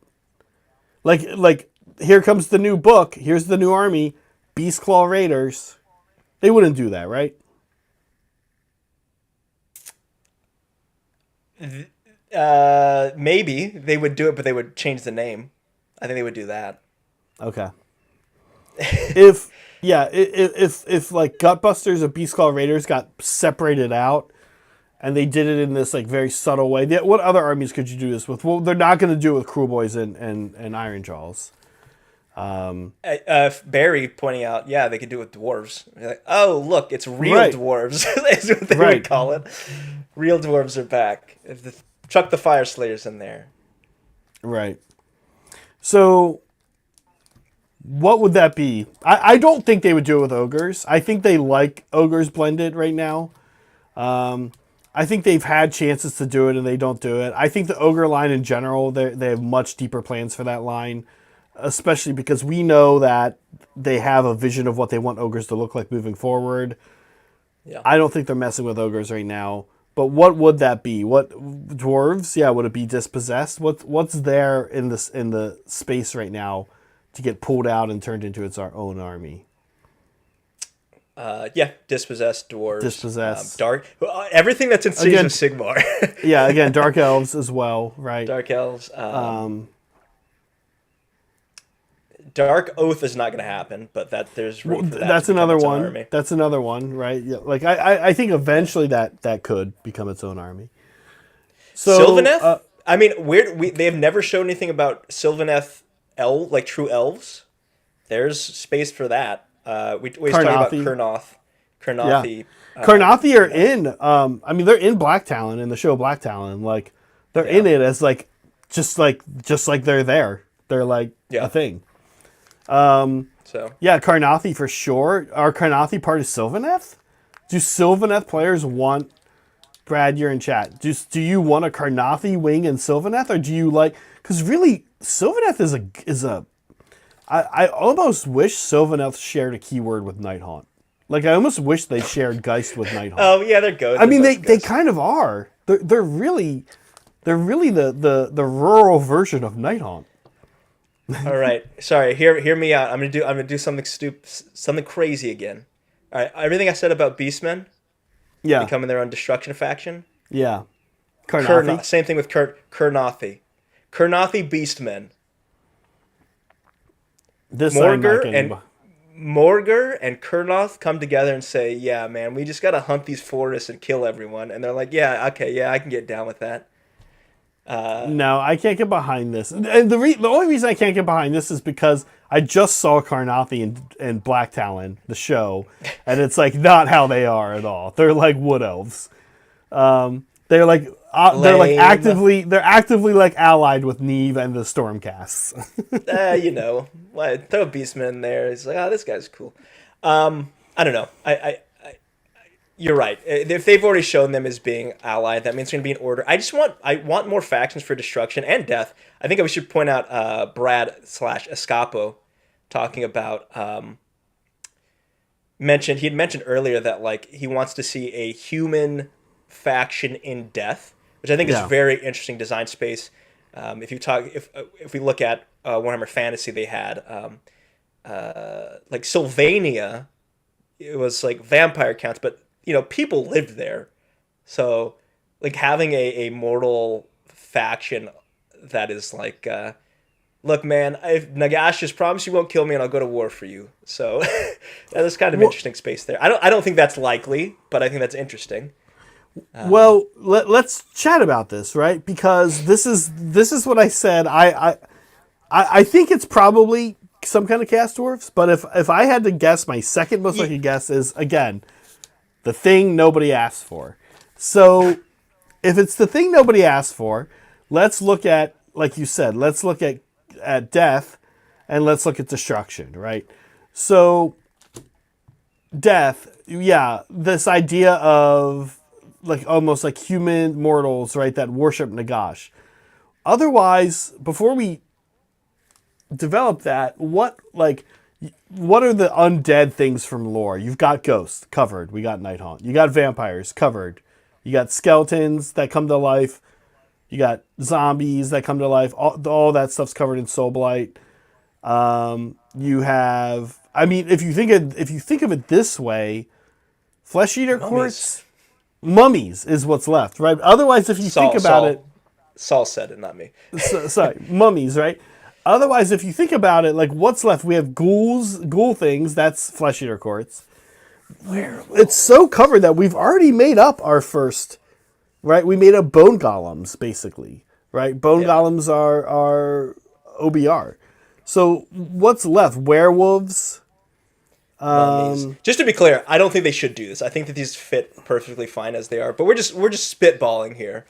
Like here comes the new book. Here's the new army. Beastclaw Raiders. They wouldn't do that, right? Maybe they would do it, but they would change the name. I think they would do that. Okay. if like Gutbusters or Beastclaw Raiders got separated out, and they did it in this like very subtle way, what other armies could you do this with? Well, they're not going to do it with Cruel Boys and Iron Jaws. Barry pointing out, yeah, they could do it with dwarves. You're like, oh, look, it's real Right. dwarves. Is what they Right. would call it. Real dwarves are back. Chuck the Fire Slayers in there. Right. So, what would that be? I don't think they would do it with ogres. I think they like ogres blended right now. I think they've had chances to do it and they don't do it. I think the ogre line in general, they have much deeper plans for that line, especially because we know that they have a vision of what they want ogres to look like moving forward. Yeah. I don't think they're messing with ogres right now. But what would that be? What dwarves? Yeah, would it be dispossessed? What's there in the space right now to get pulled out and turned into its own army? Yeah, dispossessed dwarves, Dispossessed. dark, everything that's in Siege Again- of Sigmar. Yeah, again, dark elves as well, right? Dark elves. Dark Oath is not going to happen, but there's room for that. That's to become another its own one. army. That's another one, right? Yeah, like I think eventually that could become its own army. So Sylvaneth. I mean, they have never shown anything about Sylvaneth like true elves. There's space for that. We always talk about Kurnoth. Kurnothi. Yeah. Karnathi are in. I mean, they're in Black Talon in the show Black Talon. Like they're in it as like just like they're there. They're like a thing. So yeah, Karnathi for sure. Are Karnathi part of Sylvaneth? Do Sylvaneth players want? Brad, you're in chat. Do you want a Karnathi wing in Sylvaneth, or do you like? Because really, Sylvaneth is a. I almost wish Sylvaneth shared a keyword with Nighthaunt. Like I almost wish they shared Geist with Nighthaunt. Oh yeah, they're good. I mean, they kind of are. They're really the rural version of Nighthaunt. All right, sorry. Hear me out. I'm gonna do something something crazy again. All right, everything I said about Beastmen becoming their own destruction faction. Yeah, Karnathi. Same thing with Kurnothi. Kurnothi Beastmen. This Morgar and Kurnoth come together and say, "Yeah, man, we just gotta hunt these forests and kill everyone." And they're like, "Yeah, okay, yeah, I can get down with that." No, I can't get behind this. And the only reason I can't get behind this is because I just saw Karnathi in Black Talon, the show, and it's like not how they are at all. They're like wood elves. They're like actively like allied with Neve and the Stormcasts. Throw a Beastman in there. It's like, oh, this guy's cool. I don't know. You're right. If they've already shown them as being allied, that means they're going to be in order. I want more factions for destruction and death. I think we should point out Brad/Escapo talking about he had mentioned earlier that like he wants to see a human faction in death, which I think is very interesting design space. If we look at Warhammer Fantasy, they had like Sylvania. It was like vampire counts, but people lived there, so like having a mortal faction that is like, look, man, if Nagash just promised you won't kill me, and I'll go to war for you. So that is kind of interesting space there. I don't think that's likely, but I think that's interesting. Well, let's chat about this, right? Because this is what I said. I think it's probably some kind of Chaos Dwarfs, but if I had to guess, my second most likely guess is again. The thing nobody asked for. So, if it's the thing nobody asked for, let's look at, like you said, let's look at death, and let's look at destruction, right? So, death, this idea of like almost like human mortals, right, that worship Nagash. Otherwise, before we develop that, what are the undead things from lore? You've got ghosts, covered. We got Nighthaunt. You got vampires, covered. You got skeletons that come to life. You got zombies that come to life. All that stuff's covered in Soulblight. You have, I mean, if you think of it this way, Flesh Eater Courts, mummies is what's left, right? Otherwise, if you think about it, Saul said it, not me. Sorry, mummies, right? Otherwise, if you think about it, like what's left? We have ghoul things. That's Flesh Eater Courts. It's so covered that we've already made up our first, right? We made up bone golems, basically, right? Bone golems are OBR. So what's left? Werewolves. Mummies. Just to be clear, I don't think they should do this. I think that these fit perfectly fine as they are. But we're just spitballing here.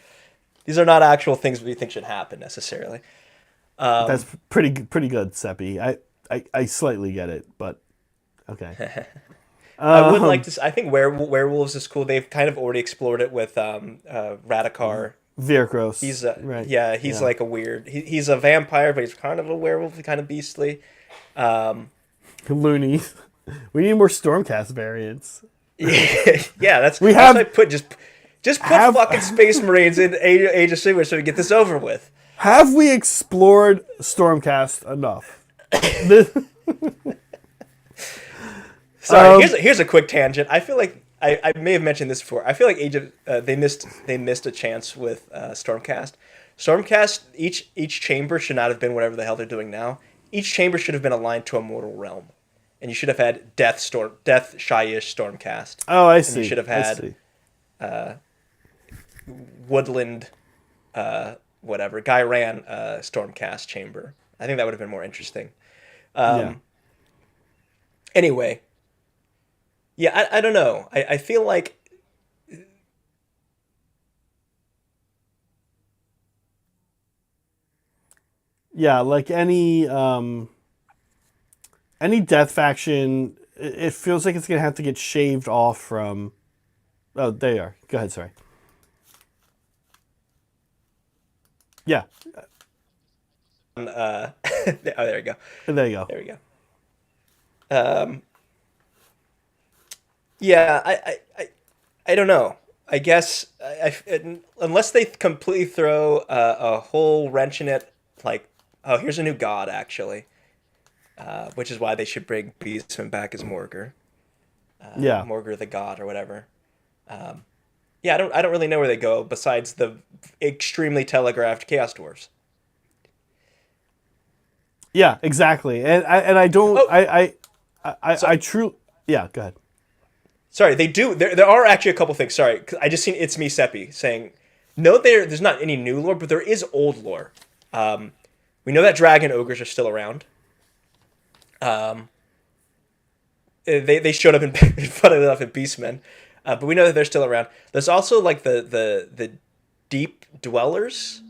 These are not actual things we think should happen necessarily. That's pretty good, Seppi. I slightly get it, but okay. I would like to. I think werewolves is cool. They've kind of already explored it with Radikar. Virkros. He's right. He's like a weird. He's a vampire, but he's kind of a werewolf, kind of beastly. Loony. We need more Stormcast variants. Yeah, that's we that's have. what I put just put fucking Space Marines in Age of Sigmar so we get this over with. Have we explored Stormcast enough? Sorry, here's a quick tangent. I feel like I may have mentioned this before. I feel like Age of they missed a chance with Stormcast. Stormcast, each chamber should not have been whatever the hell they're doing now. Each chamber should have been aligned to a mortal realm, and you should have had Death Shyish Stormcast. Oh, I see. And you should have had Woodland, whatever Guyran Stormcast chamber. I think that would have been more interesting. Anyway. Yeah, I don't know. I feel like like any death faction, it feels like it's gonna have to get shaved off from. Oh, there you are. Go ahead. Sorry. Yeah. oh, there we go. There you go. There we go. Yeah, I don't know. I guess unless they completely throw a whole wrench in it, like, oh, here's a new god actually, which is why they should bring Beastman back as Morgur. Morgur the god or whatever. Yeah, I don't really know where they go besides the extremely telegraphed Chaos Dwarfs. Yeah, exactly, and I don't. Oh. I truly. Yeah, go ahead. Sorry, they do. There are actually a couple things. Sorry, I just seen It's Me Seppi saying, no, there's not any new lore, but there is old lore. We know that dragon ogres are still around. They showed up in funny enough in Beastmen, but we know that they're still around. There's also like the deep dwellers.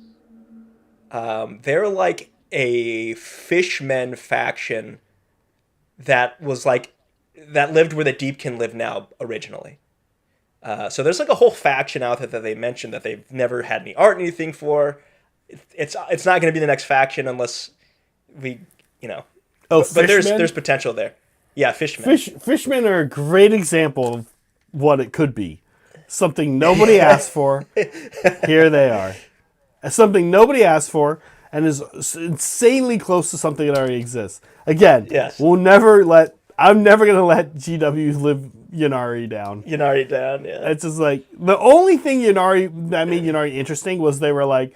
They're like a fishmen faction that was like. That lived where the Deepkin live now originally. So there's like a whole faction out there that they mentioned that they've never had any art or anything for. It's not going to be the next faction unless we, Oh, but there's potential there. Yeah, fishmen. Fishmen are a great example of what it could be. Something nobody asked for. Here they are. Something nobody asked for and is insanely close to something that already exists. Again, yes. I'm never going to let GW live Ynnari down. Ynnari down, yeah. It's just like, the only thing that made Ynnari interesting was they were like,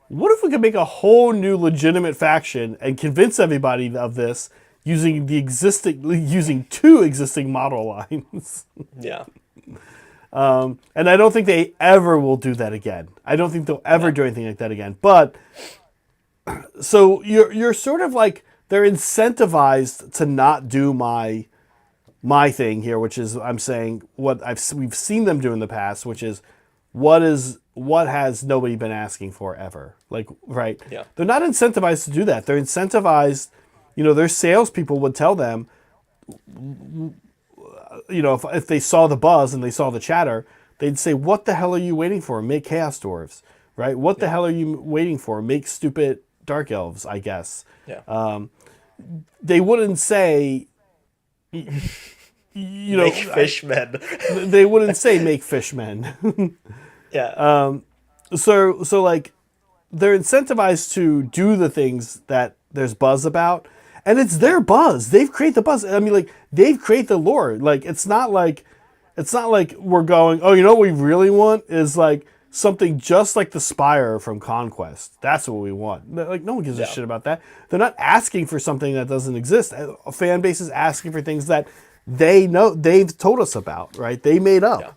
what if we could make a whole new legitimate faction and convince everybody of this using two existing model lines? Yeah. And I don't think they ever will do that again. I don't think they'll ever do anything like that again. But, so you're sort of like, they're incentivized to not do my thing here, which is I'm saying what we've seen them do in the past, which is what has nobody been asking for ever, like, right? Yeah. They're not incentivized to do that. They're incentivized, their salespeople would tell them, if they saw the buzz and they saw the chatter, they'd say, "What the hell are you waiting for? Make Chaos Dwarfs, right? What the hell are you waiting for? Make stupid Dark Elves, I guess." Yeah. They wouldn't say, make fishmen. They wouldn't say make fishmen. Yeah. So like, they're incentivized to do the things that there's buzz about, and it's their buzz. They've created the buzz. I mean, like, they've created the lore. Like, it's not like we're going, oh, what we really want is like something just like the Spire from Conquest. That's what we want. Like, no one gives a shit about that. They're not asking for something that doesn't exist. A fan base is asking for things that they know, they've told us about, right? They made up. Yeah.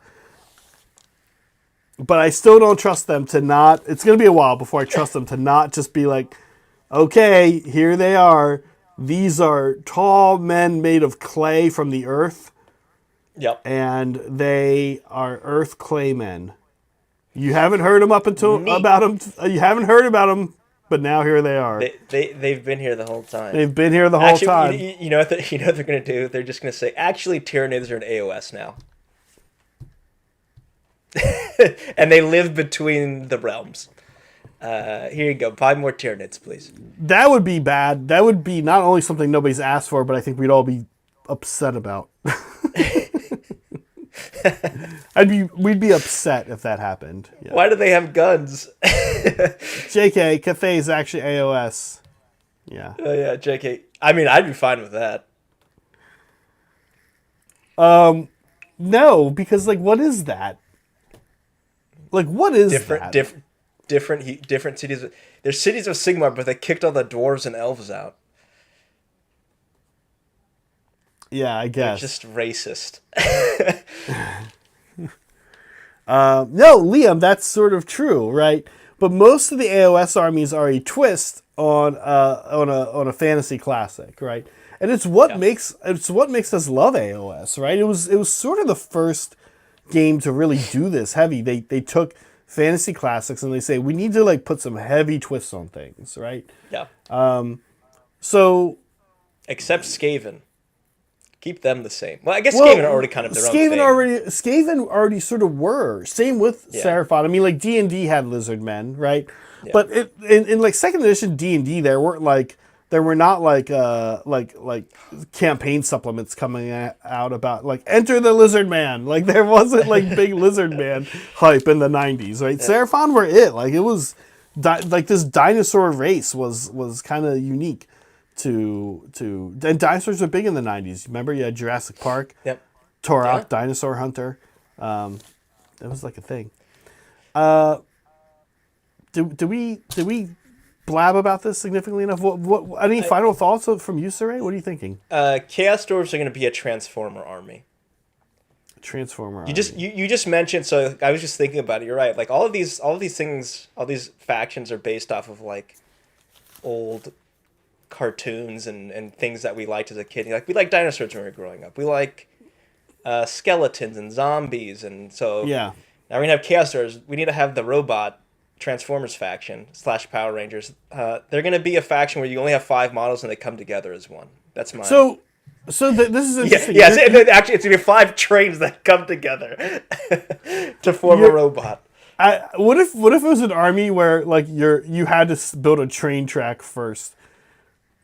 But I still don't trust them to not, it's going to be a while before I trust them to not just be like, okay, here they are. These are tall men made of clay from the earth, Yep. and they are earth clay men. You haven't heard them Neat. about them. You haven't heard about them, but now here they are. They've been here the whole time. They've been here the whole time. You know what you know what they're gonna do? They're just gonna say, actually, Tyranids are an AOS now, and they live between the realms. Here you go. 5 more Tyranids, please. That would be bad. That would be not only something nobody's asked for, but I think we'd all be upset about. We'd be upset if that happened. Yeah. Why do they have guns? JK, Cathay is actually AOS. Yeah. Oh yeah, JK. I mean, I'd be fine with that. No, because like, what is that? Like, what is that? Different cities. They're cities of Sigmar, but they kicked all the dwarves and elves out. Yeah, I They're guess. just racist. No, Liam, that's sort of true, right? But most of the AOS armies are a twist on a fantasy classic, right? And it's what makes us love AOS, right? It was sort of the first game to really do this heavy. They took fantasy classics and they say we need to like put some heavy twists on things, right? Yeah. So except Skaven. Keep them the same. Well, I guess Skaven are already kind of their own thing. Skaven already sort of were. Same with Seraphon. I mean, like D&D had lizard men, right? Yeah. But in like second edition D&D, there were not like campaign supplements coming out about like enter the lizard man. Like there wasn't like big lizard man hype in the 90s, right? Yeah. Seraphon were it. Like it was like this dinosaur race was kind of unique. And dinosaurs were big in the 90s. Remember, you had Jurassic Park, Turok, Dinosaur Hunter. That was like a thing. Do we blab about this significantly enough? What any final thoughts from you, Saray? What are you thinking? Chaos Dwarfs are going to be a Transformer army. Army. You just mentioned, so I was just thinking about it. You're right. Like all of these things, all these factions are based off of like old cartoons and things that we liked as a kid. Like we liked dinosaurs when we were growing up. We like skeletons and zombies, and so now we're gonna have Chaos Dwarfs. We need to have the robot Transformers faction / Power Rangers. They're gonna be a faction where you only have 5 models and they come together as one. That's my this is interesting. Actually, it's gonna be 5 trains that come together to form a robot. What if it was an army where like you had to build a train track first?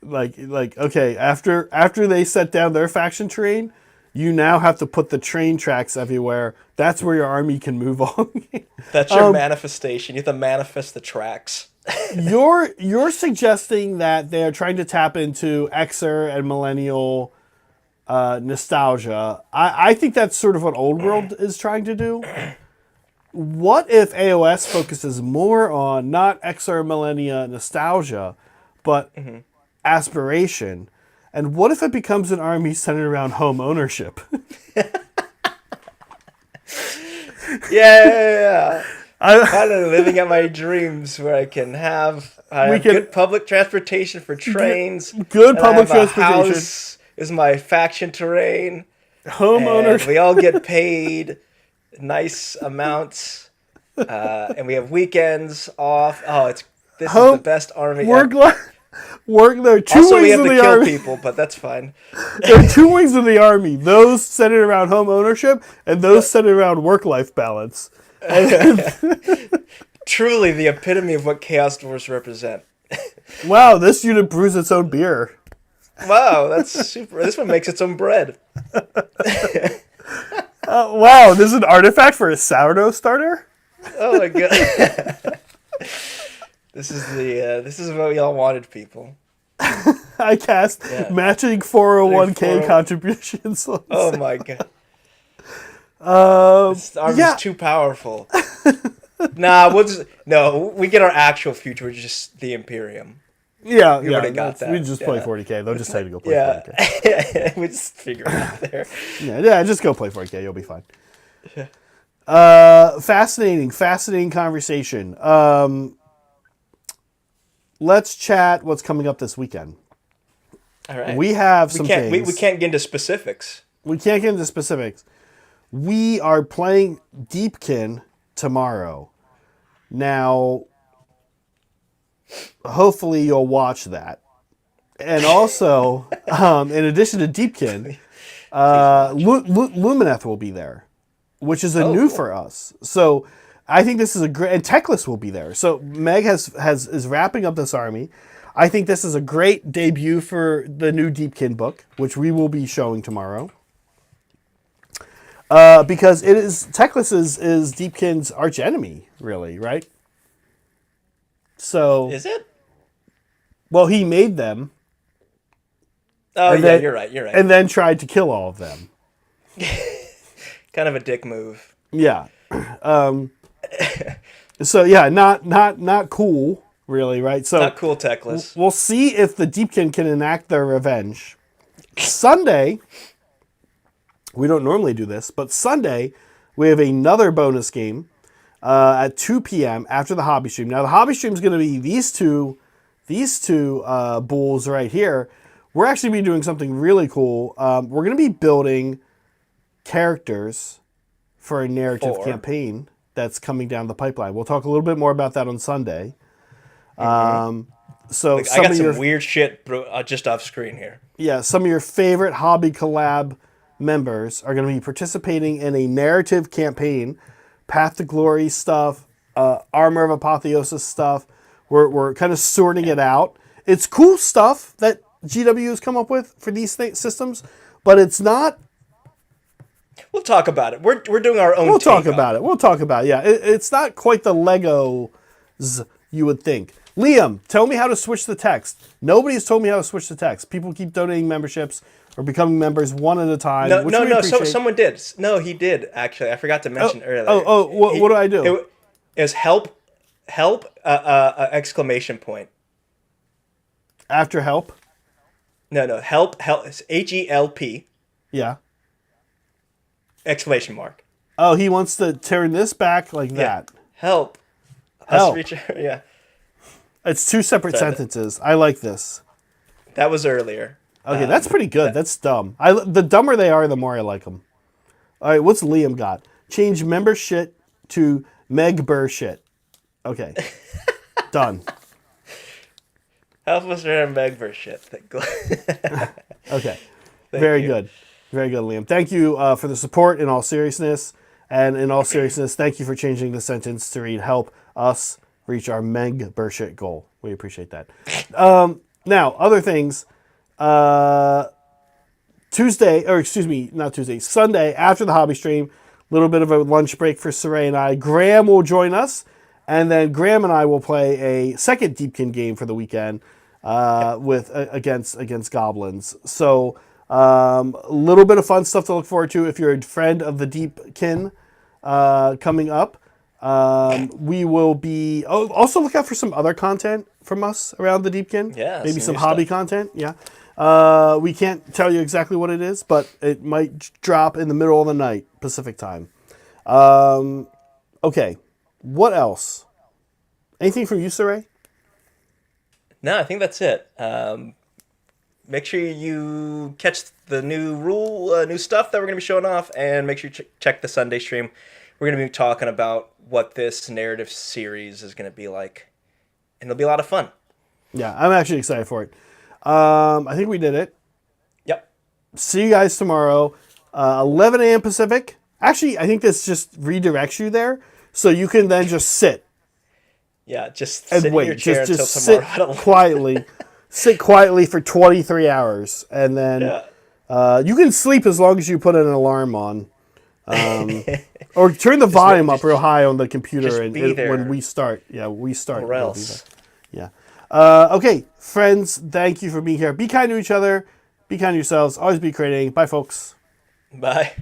Like okay, after they set down their faction train, you now have to put the train tracks everywhere. That's where your army can move on. That's your manifestation. You have to manifest the tracks. You're suggesting that they are trying to tap into Xer and millennial nostalgia. I think that's sort of what Old World is trying to do. What if AOS focuses more on not Xer millennia nostalgia, but aspiration? And what if it becomes an army centered around home ownership? Yeah. I'm kind of living out my dreams where I can have good public transportation for trains. Good public transportation. House is my faction terrain. Home ownership. We all get paid nice amounts. And we have weekends off. This is the best army. There are two also, wings we have of to the kill army. people, but that's fine. There are 2 wings of the army. Those centered around home ownership and those centered around work-life balance. Truly the epitome of what Chaos Dwarfs represent. Wow, this unit brews its own beer. Wow, that's super. This one makes its own bread. Wow, this is an artifact for a sourdough starter? Oh my god. This is what we all wanted, people. I cast matching 401k contributions. Oh my god. This army's too powerful. We get our actual future, which is just the Imperium. Yeah, we already got that. We just play 40k. They'll just tell you to go play 40k. We just figure it out there. Yeah, just go play 40k. You'll be fine. Fascinating conversation. Let's chat what's coming up this weekend. All right. We have some we can't things. we can't get into specifics. We can't get into specifics. We are playing Deepkin tomorrow. Now, hopefully you'll watch that. And also, in addition to Deepkin, Lumineth will be there, which is new cool. for us. So I think this is a great, and Teclis will be there. So Meg is wrapping up this army. I think this is a great debut for the new Deepkin book, which we will be showing tomorrow. Because Teclis is Deepkin's arch enemy, really, right? So Is it? Well, he made them. Oh yeah, you're right. And then tried to kill all of them. Kind of a dick move. Yeah. So yeah, not cool, really, right? So Not cool, Teclis. We'll see if the Deepkin can enact their revenge. Sunday, we don't normally do this, but Sunday we have another bonus game at 2 p.m. after the hobby stream. Now the hobby stream is going to be these two bulls right here. We're actually be doing something really cool. We're going to be building characters for a narrative campaign that's coming down the pipeline. We'll talk a little bit more about that on Sunday. So I got some weird shit just off screen here. Yeah, some of your favorite hobby collab members are going to be participating in a narrative campaign, Path to Glory stuff, Armor of Apotheosis stuff. We're kind of sorting it out. It's cool stuff that GW has come up with for these systems, but it's not. We'll talk about it. We're doing our own. We'll talk about it. We'll talk about it. Yeah, it's not quite the Legos you would think. Liam, tell me how to switch the text. Nobody's told me how to switch the text. People keep donating memberships or becoming members one at a time. No. Someone did. No, he did actually. I forgot to mention earlier. What do I do? It was help! Exclamation point. After help? No. Help! It's HELP! Yeah. Exclamation mark. Oh, he wants to turn this back like that. Help! Yeah. It's two separate sentences. I like this. That was earlier. Okay, that's pretty good. That's dumb. The dumber they are, the more I like them. All right, what's Liam got? Change member shit to Meg Burr shit. Okay. Done. Help us learn Meg Burr shit. Okay. Very good. Very good, Liam. Thank you for the support in all seriousness. And in all seriousness, thank you for changing the sentence to read help us reach our Meg Burr shit goal. We appreciate that. Now, other things. Sunday after the hobby stream, a little bit of a lunch break for Saray and I. Graham will join us, and then Graham and I will play a second Deepkin game for the weekend against goblins. So a little bit of fun stuff to look forward to if you're a friend of the Deepkin coming up. We will be also look out for some other content from us around the Deepkin. Yeah, maybe some hobby content. Yeah. We can't tell you exactly what it is, but it might drop in the middle of the night, Pacific time. Okay. What else? Anything from you, Saray? No, I think that's it. Make sure you catch the new stuff that we're going to be showing off, and make sure you check the Sunday stream. We're going to be talking about what this narrative series is going to be like, and it'll be a lot of fun. Yeah, I'm actually excited for it. I think we did it. Yep. See you guys tomorrow, 11 a.m. Pacific. Actually, I think this just redirects you there, so you can then just sit. Yeah, just and sit wait. in your chair until just tomorrow. Sit quietly. Sit quietly for 23 hours, and then you can sleep as long as you put an alarm on, or turn the volume up real high on the computer and when we start. Yeah, we start. Or else. Yeah. Okay, friends. Thank you for being here. Be kind to each other. Be kind to yourselves. Always be creating. Bye, folks. Bye.